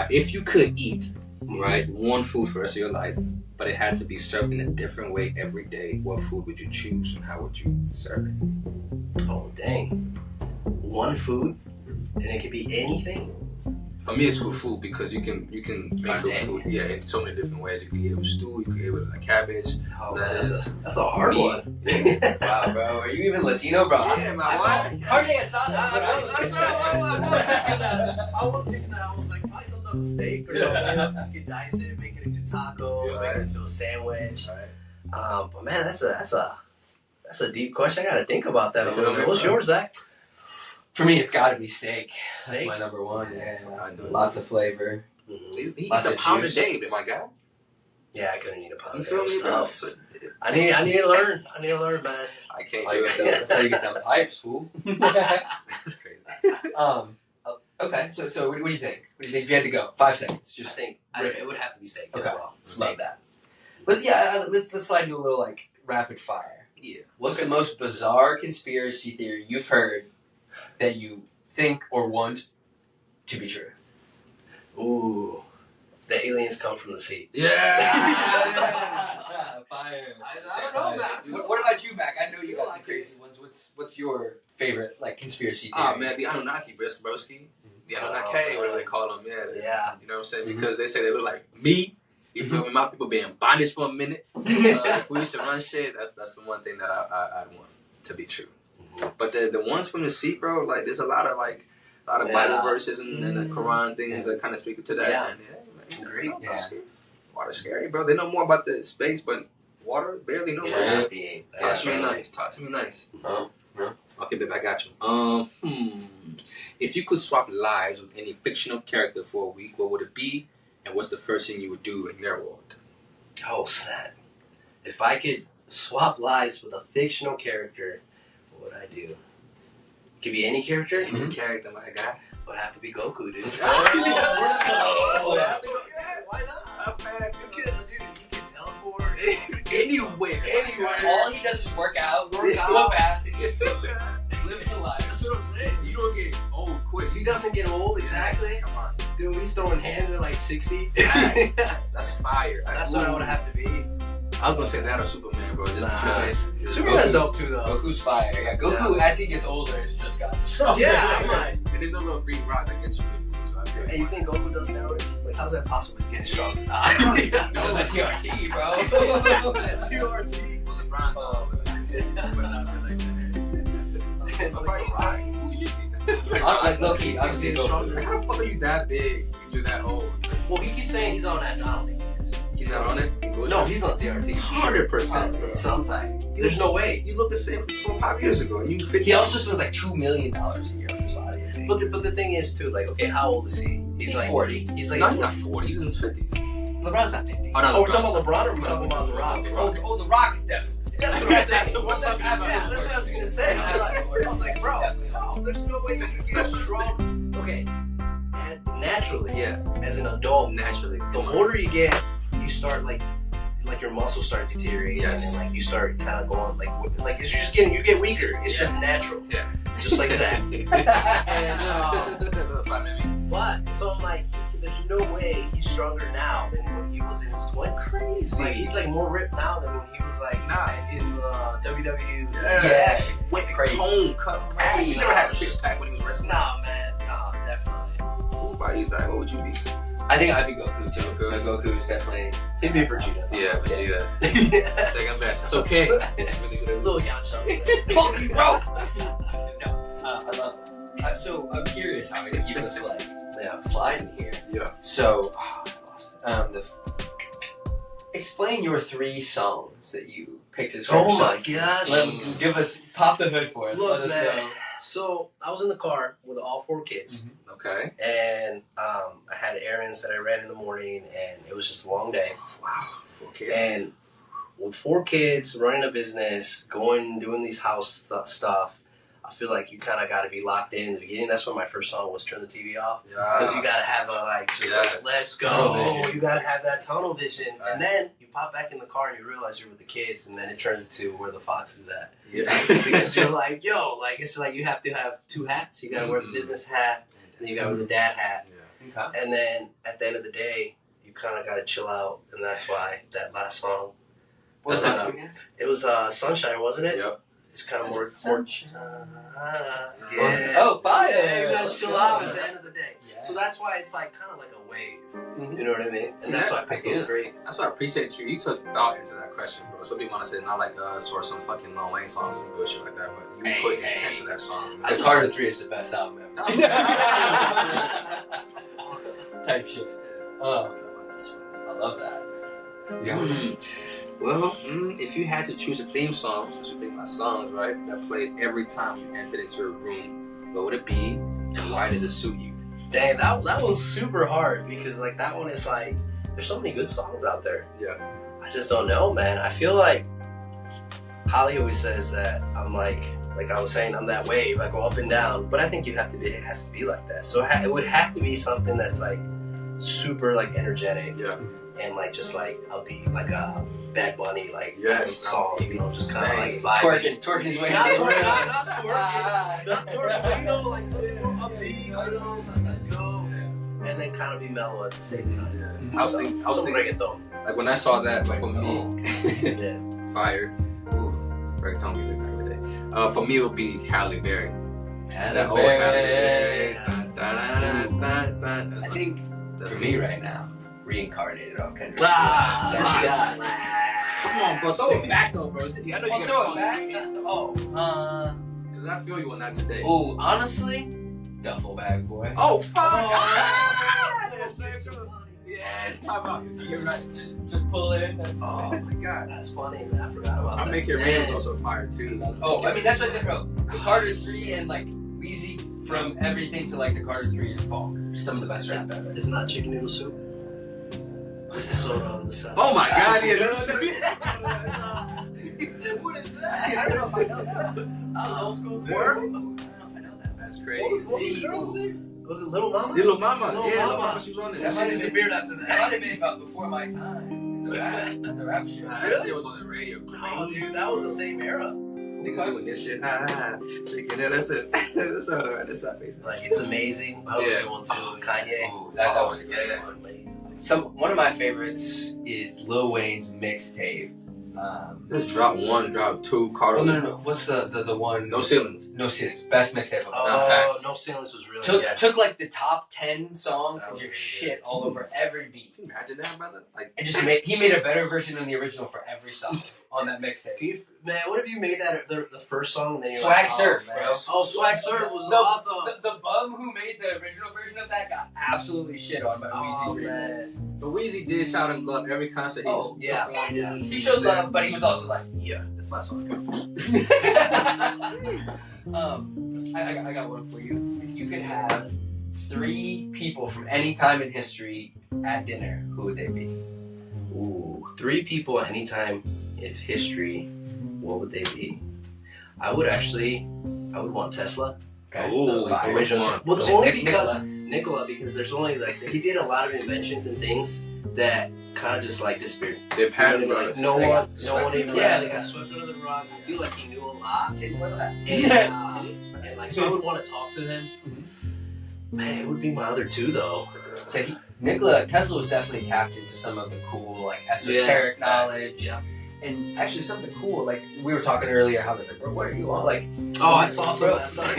If you could eat, right, one food for the rest of your life, but it had to be served in a different way every day, what food would you choose and how would you serve it? Oh dang! One food, and it could be anything. For me, it's food because you can make food in so many different ways. You can eat it with stew, you can eat it with like cabbage. Oh, lettuce. That's a hard one. Wow, bro, are you even Latino, bro? Yeah, my what? Okay, stop that. That's what I was thinking that. I was like, probably some type of steak or something. You could dice it, make it into tacos, make it into a sandwich. But man, that's a deep question. I gotta think about that a little bit. What's yours, Zach? For me, it's got to be steak. Steak? That's my number one. Lots of flavor. He eats a pound a day, my guy. Yeah, I couldn't eat a pound. You feel me, bro? I need to learn. Man. I can't do it. That's how you get them pipes, fool. That's crazy. Okay, so what do you think? What do you think if you had to go? 5 seconds. Just think. It would have to be steak as well. Love that. But yeah, let's slide into a little like rapid fire. Yeah. What's the most bizarre conspiracy theory you've heard that you think or want to be true? Ooh, the aliens come from the sea. Yeah. Fire. I don't know, Mac. What about you, Mac? I know you got some crazy ones. what's your favorite like conspiracy theory? Ah man, the Anunnaki, broski. The Anunnaki, whatever they call them. Yeah. You know what I'm saying? Because they say they look like me. You feel me? My people be in bondage for a minute. If we used to run shit, that's the one thing that I'd want to be true. But the ones from the sea, bro, like there's a lot of Bible verses and the Quran things that kind of speak to that. Yeah. And, great. Water's scary, bro. They know more about the space, but water barely know. Talk to me nice. Okay, babe, I got you. If you could swap lives with any fictional character for a week, what would it be? And what's the first thing you would do in their world? Oh, snap. If I could swap lives with a fictional character, what would I do? Could be any character? Any character, my guy. Would have to be Goku, dude. Why not? You can teleport anywhere. All he does is work out fast, and get food. Living the life. That's what I'm saying. You don't get old quick. He doesn't get old, exactly. Come on. Dude, he's throwing hands at like 60. That's fire. That's what I would have to be. I was gonna say that or Superman, bro. Just because. Superman's dope too, though. Goku's fire. Yeah, Goku, as he gets older, has just gotten stronger. Yeah, And there's no little green rock that gets you big too. So and you think Goku does steroids? Like, how's that possible? He's getting stronger. No, that's TRT, bro. That's TRT. Well, LeBron's all but not really Like Loki, I'm seeing Goku. How the fuck are you that big when you're that old? Well, he keeps saying he's on that. I don't think he is. He's not on it? No, he's on TRT. 100%. Sometime. There's no way. You look the same from 5 years ago. And you He also spends like $2 million a year on his body. But the thing is too, like, okay, how old is he? He's like 40. He's like not 40. He's in his 50s. LeBron's not 50. Oh, no, we're talking about LeBron or we're talking about The Rock? Oh, The Rock is definitely. That's what I'm saying. That's what I was gonna say. I was like, bro, no, there's no way you can get strong. Okay, and naturally, as an adult, the older you get, you start like your muscles start deteriorating, and like you start kind of going like it's just you get weaker. It's just natural. Yeah, just like that. But so I'm like, there's no way he's stronger now than when he was in his 20s. Crazy. Like, he's like more ripped now than when he was like in WWE. Yeah. With crazy. Tone, cut, crazy. He never had a six-pack when he was wrestling. Nah, man. Nah, definitely. Who by your side? What would you be? I think I'd be Goku too. Goku is definitely. He'd be Vegeta. Yeah, Vegeta. Second best. It's okay. Little Yamcha. Fuck you, bro. No, I love it. So I'm curious how we keep this like sliding here. Yeah. So I lost it. Explain your 3 songs that you picked as Oh my gosh! Give us pop the hood for us. Look, Let us man. know. So I was in the car with all 4 kids. Okay. And I had errands that I ran in the morning, and it was just a long day. Wow, 4 kids. And with 4 kids, running a business, doing these house stuff, I feel like you kind of got to be locked in the beginning. That's when my first song was "Turn the TV Off," because you got to have let's go. You got to have that tunnel vision, and then you pop back in the car and you realize you're with the kids, and then it turns into Where the Fox Is At. Yeah, because you're like, yo, like it's like you have to have 2 hats. You got to wear the business hat, and then you got to wear the dad hat, and then at the end of the day, you kind of got to chill out, and that's why that last song. What was that again? It was Sunshine, wasn't it? Yep. It's kind of more. Oh, fire! Yeah, you gotta chill out at the end of the day. Yeah. So that's why it's like kind of like a wave. You know what I mean? And that's why I picked those 3. That's why I appreciate you. You took thought into that question, bro. Some people want to say not like us or some fucking Lil Wayne song or some bullshit like that, but you put intent to that song. It's Carter 3 is the best album ever. Type shit. Oh, I love that. Yeah. Well, if you had to choose a theme song, since you think about songs, right, that played every time you entered into a room, what would it be, and why does it suit you? Dang, that one's super hard because like that one is like, there's so many good songs out there. Yeah. I just don't know, man. I feel like Holly always says that I'm like I was saying, I'm that wave. I go up and down, but I think it has to be like that. So it would have to be something that's like super like energetic. Yeah. And like just like upbeat, like a Bad Bunny like type song, you know, just kind of like vibing. Twerking his way. Not twerking, but you know, like something upbeat, you know, like let's go, and then kind of be mellow at the same time. Yeah. I was thinking, reggaeton. like when I saw that, like for me, fired. Ooh, reggaeton music back in the day. For me, it would be Halle Berry. Halle old Berry. That's I think that's for me right now, reincarnated off Kendrick. Ah, That's this God. Come on, bro. Throw it back, though, bro. See, I know you got a throw song. it back. Because I feel you on that today. Oh, honestly, Duffel Bag Boy. Oh, fuck! Oh. Yes, time out. You're right. Just pull it in. Oh my god. That's funny. I forgot about I that. Make It Rain was also fire too. Oh, I mean that's what I said, bro. The Carter 3 and like Wheezy from everything to like the Carter 3 is bonkers. Some of the best rap ever. It's not chicken noodle soup. With the soda on the side. Oh my god, yeah. He said, what is that? I don't know if I know that. That was old school too. I don't know if I know that. That's What crazy. was the girl sing? Was it Little Mama? Little Mama. Little Yeah, Little Mama. Mama, she was on That there. might have disappeared after That might have been about before my time in the rap shit. That shit was on the radio. Oh, dude, that was the same era. Niggas doing this shit. Shaking it. That's it. That's all right. That's all right. Like, It's Amazing. That was a good one too. Kanye. Ooh, that was yeah. That's amazing. One of my favorites is Lil Wayne's mixtape. Just drop 1, drop 2, Carter. Oh no. What's the one? No ceilings. No Ceilings. Best mixtape of all time. Oh, facts. No Ceilings was really Took like the top 10 songs That and was just really shit good. all over every beat. Can you imagine that, brother? Like, And just he made a better version than the original for every song on that mixtape. Man, what if you made that the first song and then you're Swag like, Surf, man. bro. Oh, Swag Surf was The- awesome. The bum who made the original version of that got absolutely shit on by Oh, Weezy's man. remix. but Weezy did shout him love every concert he was yeah. performed. Yeah. He showed love, but he was also like, Yeah, that's my song. I got one for you. If you could have 3 people from any time in history at dinner, who would they be? Ooh, 3 people at any time in history, what would they be? I would want Tesla. Okay. Ooh, The fire. original one. Well, Was it only Nikola? Nikola, because there's only like he did a lot of inventions and things that kind of just like disappeared. They're patent, Like, bro. no They one got even. swept Yeah, under they the got rug. swept under the rug. I feel like he knew a lot, Didn't know that. and like so I would want to talk to him. Man, it would be my other 2 though. So Tesla was definitely tapped into some of the cool like esoteric knowledge. Yeah. And actually some of the cool, like we were talking earlier how it's like, bro, what are you on? Like, Oh, I saw some bro, of that stuff.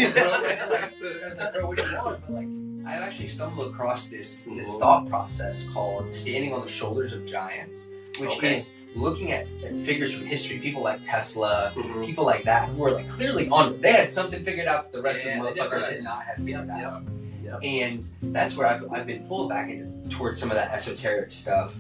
bro, what do you want? But like I actually stumbled across this thought process called standing on the shoulders of giants, which Okay. is looking at figures from history, people like Tesla, Mhm. people like that who were like clearly on. They had something figured out that the rest Yeah, of the they did, motherfuckers right. did not have figured out. Yep. And that's where I've been pulled back towards some of that esoteric stuff.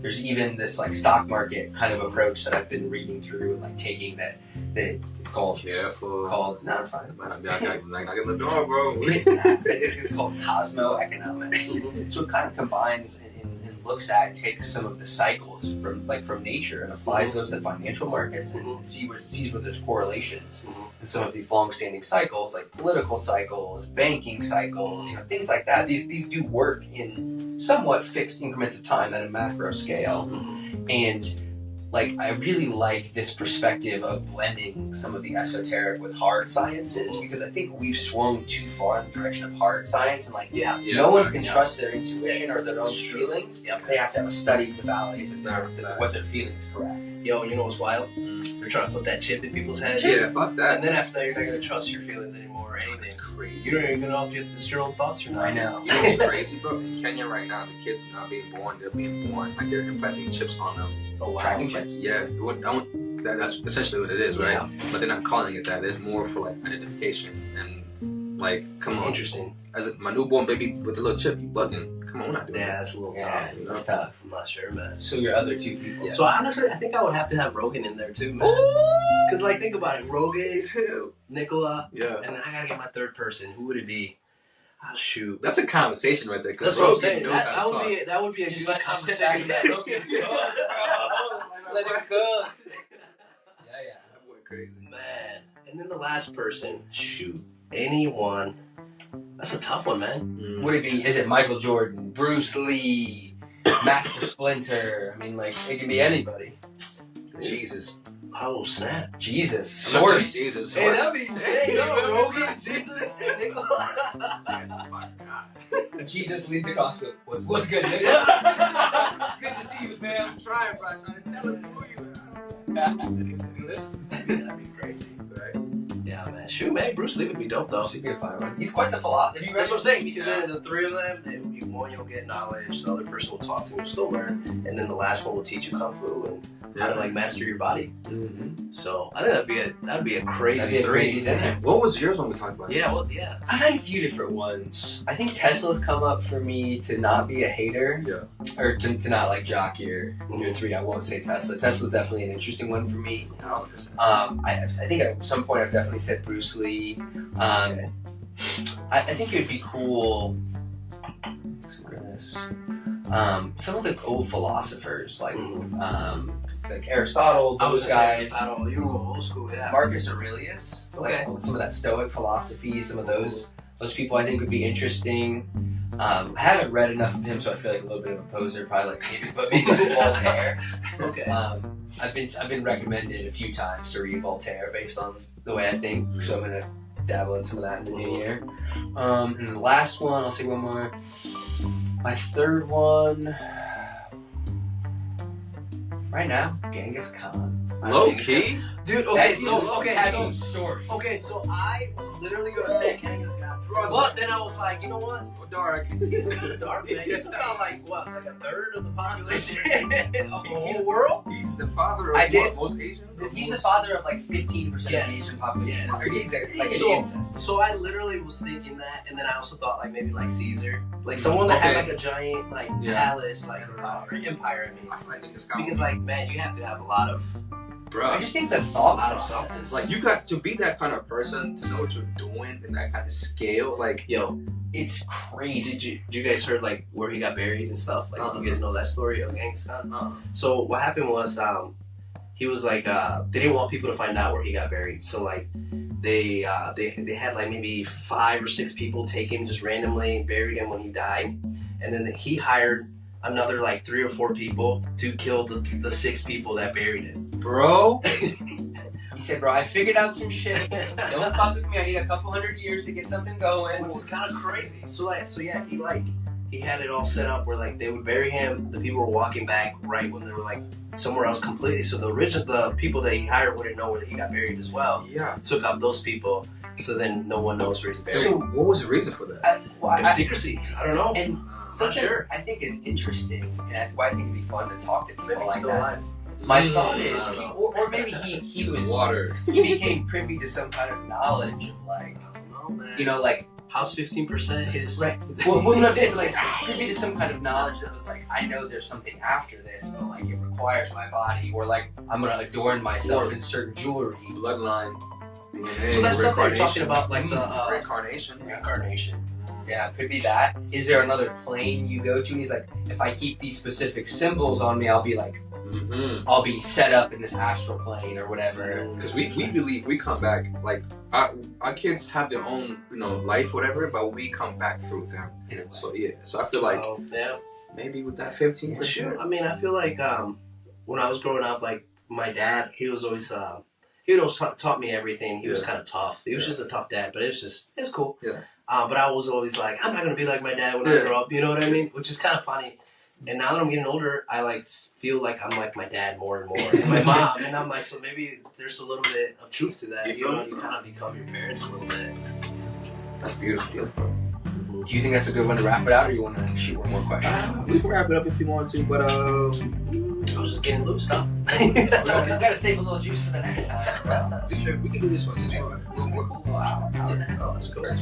There's even this like stock market kind of approach that I've been reading through and like taking that it's called Careful. no, it's fine. I get the door, bro. It's called cosmoeconomics. So it kind of combines and looks at and takes some of the cycles from nature and applies those to financial markets and sees where there's correlations in some of these long-standing cycles, like political cycles, banking cycles, things like that. These do work in somewhat fixed increments of time at a macro scale, and like I really like this perspective of blending some of the esoteric with hard sciences, because I think we've swung too far in the direction of hard science, and like no one can trust their intuition or their own feelings. They have to have a study to validate that what they're feeling is correct. Yo, you know what's wild? They're trying to put that chip in people's heads. Yeah, fuck that. And then after that, you're not gonna trust your feelings anymore or anything. That's crazy. You don't even know if it's your own thoughts or not. I know. You know what's crazy, bro? In Kenya right now, the kids are not being born. They're being born like they're implanting chips on them. Oh wow. Tracking chips? Yeah, that's essentially what it is, right? Yeah. But they're not calling it that. It's more for like identification and like, come on. Interesting. As my newborn baby with the little chip, you bugging. Come on, we're not doing Yeah, that. that's a little Yeah, tough. it's tough. I'm not sure, man. So your other 2 people. So honestly, I think I would have to have Rogan in there too, man. Because like, think about it, Rogan, Nikola, Yeah. and then I gotta get my 3rd person. Who would it be? Oh shoot. That's a conversation right there. That's Because what I'm Rogan saying. knows That how to talk. would be a Just good let conversation. Let it cook. Yeah. That boy crazy. Man. And then the last person, shoot, anyone. That's a tough one, man. Would it be? Is it Michael Jordan, Bruce Lee, Master Splinter? I mean, like it can be anybody. Jesus. Oh snap. Jesus, I'm not Source. saying Jesus. Hey, that'd be insane. No, Rogan, Jesus, and Nikola. Jesus leads the gospel. What's good, nigga? Good to see you, fam. I'm trying, bro. I'm trying to tell him who you are. Listen. That'd be crazy. Right. Yeah, man. Shoot, man. Bruce Lee would be dope, though. Should be a fine one. He's quite the philosopher. That's what I'm saying, because then the three of them, one you'll get knowledge, the other person will talk to you, you'll still learn, and then the last one will teach you kung fu and how to like master your body. Mm-hmm. So I think that'd be a crazy That'd be a three. crazy dinner. What was yours when we talked about? Yeah, well, yeah. I've had a few different ones. I think Tesla's come up for me to not be a hater. Yeah. Or to not like jock your three. I won't say Tesla. Tesla's definitely an interesting one for me. 100%. I think at some point I've definitely said Bruce Lee. I think it would be cool. Some of the old philosophers like Aristotle, those guys. Aristotle, you were old school, yeah. Marcus Aurelius, Okay. like some of that Stoic philosophy, some of those people I think would be interesting. I haven't read enough of him, so I feel like a little bit of a poser, probably like maybe Voltaire. Okay. I've been recommended a few times to read Voltaire based on the way I think, so I'm gonna dabble in some of that in the new year. And the last one, I'll say one more. My third one, right now, Genghis Khan. Low key? Dude, so I was literally gonna say Genghis Khan, but then I was like, you know what? Dark. He's kind of dark, man. He took out like a third of the population of the whole world. He's the father of most Asians? He's the father of like 15% of the Asian population. Or he's like an ancestor. So I literally was thinking that, and then I also thought like maybe like Caesar, like someone that had like a giant like palace, like or empire. I mean, I feel like Genghis Khan. because like man, you have to have a lot of. Bro, I just think the thought Out of process. something. like you got to be that kind of person to know what you're doing in that kind of scale. Like, Yo, it's crazy. did you guys heard like where he got buried and stuff? Like you guys know that story of Genghis Khan? So what happened was he was like they didn't want people to find out where he got buried. So like they had like maybe 5 or 6 people take him just randomly and buried him when he died, and then he hired another like 3 or 4 people to kill the 6 people that buried him. bro, He said, bro, I figured out some shit. Don't fuck with me. I need a couple hundred years to get something going. Which is kind of crazy. So yeah, he had it all set up where like they would bury him. The people were walking back right when they were like somewhere else completely. So the people that he hired wouldn't know where he got buried as well. yeah. Took out those people, so then no one knows where he's buried. So what was the reason for that? There's secrecy. I don't know. And something sure. I think is interesting, and why I think it'd be fun to talk to people Maybe he's like still that. alive. My thought is, I don't know. or maybe he was Water. he became privy to some kind of knowledge of like, I don't know, man. you know, like House 15% is right. Well, not just like privy to some kind of knowledge that was like, I know there's something after this, but like it requires my body, or like I'm gonna adorn myself in certain jewelry. Bloodline. DNA, So that's something you're talking reincarnation. about, like the Reincarnation. reincarnation. Yeah, could be that. Is there another plane you go to? And he's like, if I keep these specific symbols on me, I'll be like, Mm-hmm. I'll be set up in this astral plane or whatever. Because we believe we come back, like our kids have their own, life, whatever, but we come back through them. So yeah, so I feel like Yeah. maybe with that 15%. Sure. I mean, I feel like when I was growing up, like my dad, he was always taught me everything. He was kind of tough. He was just a tough dad, but it's cool. Yeah. But I was always like, I'm not gonna be like my dad when I grow up. You know what I mean? Which is kind of funny. And now that I'm getting older, I like feel like I'm like my dad more and more, and my mom. And I'm like, so maybe there's a little bit of truth to that. You know, you kind of become your parents a little bit. That's beautiful. Do you think that's a good one to wrap it out, or you want to shoot one more question? We can wrap it up if you want to, but I was just getting loose, huh? We gotta save a little juice for the next time. we can do this one since since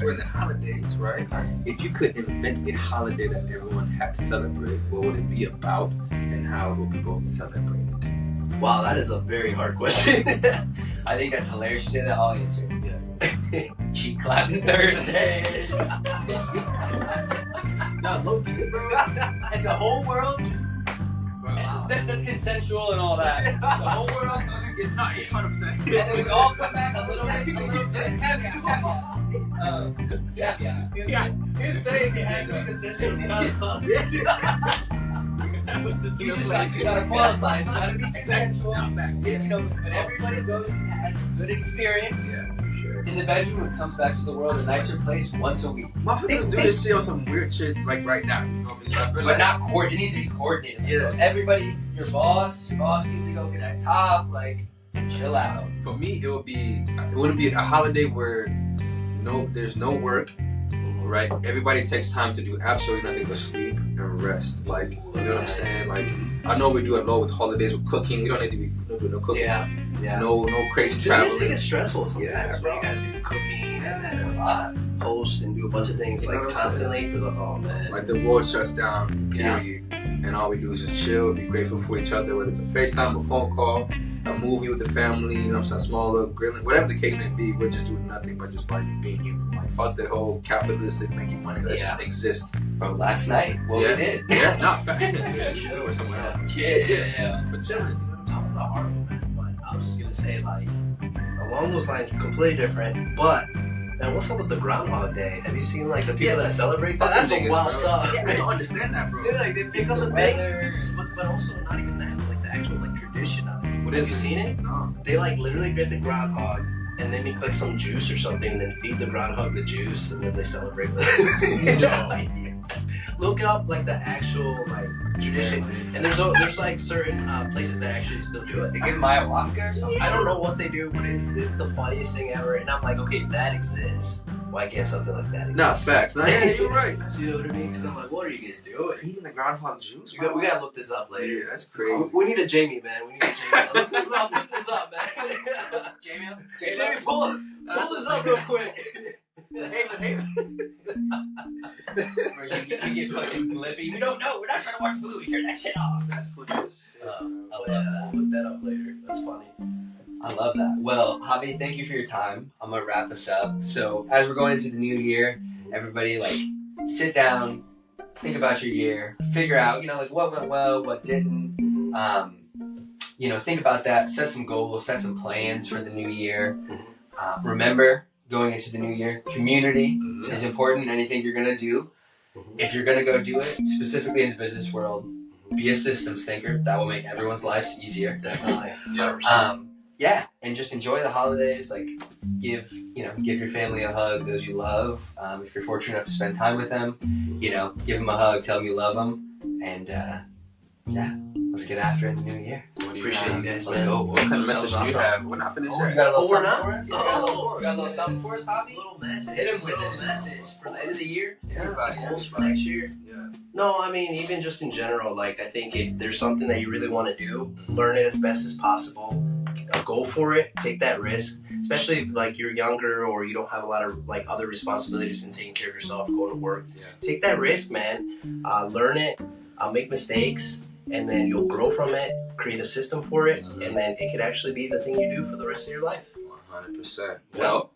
we're in the holidays, right? If you could invent a holiday that everyone had to celebrate, what would it be about, and how would people celebrate it? Wow, that is a very hard question. I think that's hilarious. You say that, I'll answer. Cheek clapping Thursdays. No, low key, bro. And the whole world that's consensual and all that. The whole world goes and gets 100%. and then we all come back a little bit. Yeah. He's saying it had to be consensual, not sus. You just gotta qualify. It's gotta be consensual. But everybody goes and has a good experience. Yeah, for sure. In the bedroom, it comes back to the world a nicer place once a week. Motherfuckers do this shit on some weird shit like right now. You feel me? So I feel But like it needs to be coordinated. Yeah. Everybody, your boss needs to go get that top. Like, Chill out. For me, it would be a holiday where there's no work, right? Everybody takes time to do absolutely nothing but sleep and rest. Like, you know what I'm saying? Like, I know we do a lot with holidays with cooking. We don't need to do no cooking. Yeah. No crazy It traveling. gets stressful sometimes, Yeah, bro. You gotta do cooking and that's a lot. Post and do a bunch of things You know like what I'm constantly for the man. Like, the world shuts down, period. And all we do is just chill, be grateful for each other, whether it's a FaceTime, a phone call, a movie with the family, you know what I'm saying, small little grilling, whatever the case may be. We're just doing nothing but just like being human. Like, fuck that whole capitalistic making money that just exists. Bro, last night, what we did. Yeah, not fact. Chill with someone else. Yeah. But chilling. That was not hard, man. But I was just gonna say, like, along those lines, completely different. But man, what's up with the Groundhog Day? Have you seen like the people that celebrate that? That's some wild stuff. Yeah, I don't understand that, bro. They pick up the thing, but also not even that, like the actual like tradition of it. What Have is you it? seen it? No. They like literally get the groundhog and they make like some juice or something, and then feed the groundhog the juice, and then they celebrate with it. Yes. Look up like the actual like tradition, and there's like certain places that actually still do it. They give them ayahuasca or something? I don't know what they do, but it's the funniest thing ever. And I'm like, okay, if that exists, why can't something like that exist? Nah, facts. Nah, yeah, you're right. You know what I mean? Because I'm like, what are you guys doing? Feeding the groundhog juice? We gotta look this up later. Yeah, that's crazy. We need a Jamie, man. We need a Jamie. Look this up, man. Jamie, pull this up real quick. Hey. Bro, you get fucking blippy. We don't know. We're not trying to watch Bluey. Turn that shit off. That's footage. I love that. We'll look that up later. That's funny. I love that. Well, Javi, thank you for your time. I'm gonna wrap us up. So as we're going into the new year, everybody like sit down, think about your year, figure out, like what went well, what didn't. Think about that, set some goals, set some plans for the new year. Remember, going into the new year, community is important in anything you're gonna do. If you're gonna go do it, specifically in the business world, be a systems thinker. That will make everyone's lives easier. Definitely. Yeah, and just enjoy the holidays. Like, give your family a hug, those you love. If you're fortunate enough to spend time with them, give them a hug, tell them you love them, and let's get after it in the new year. Appreciate you guys, Let's man. go. What kind of message do you have? We're not finished You yet. got a little we're something not? for us? You got a little something for us, Javi? A little message. Hit him with little it. message for the end of the year. Everybody. Goals for next year. Yeah. No, I mean, even just in general, like, I think if there's something that you really want to do, learn it as best as possible. Go for it. Take that risk. Especially if, like, you're younger or you don't have a lot of, like, other responsibilities than taking care of yourself, going to work. Yeah. Take that risk, man. Learn it. Make mistakes. And then you'll grow from it. Create a system for it. And then it could actually be the thing you do for the rest of your life. 100%. Well,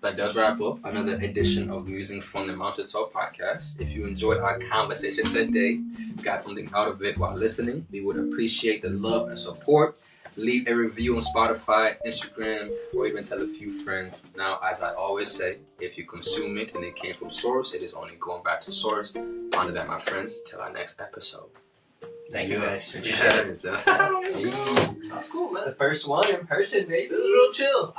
that does wrap up another edition of Musing from the Mountaintop podcast. If you enjoyed our conversation today, got something out of it while listening, we would appreciate the love and support. Leave a review on Spotify, Instagram, or even tell a few friends. Now, as I always say, if you consume it and it came from source, it is only going back to source. Honor that, my friends. Till our next episode. Thank you guys. Appreciate it. That's cool, man. The first one in person, baby. It was real chill.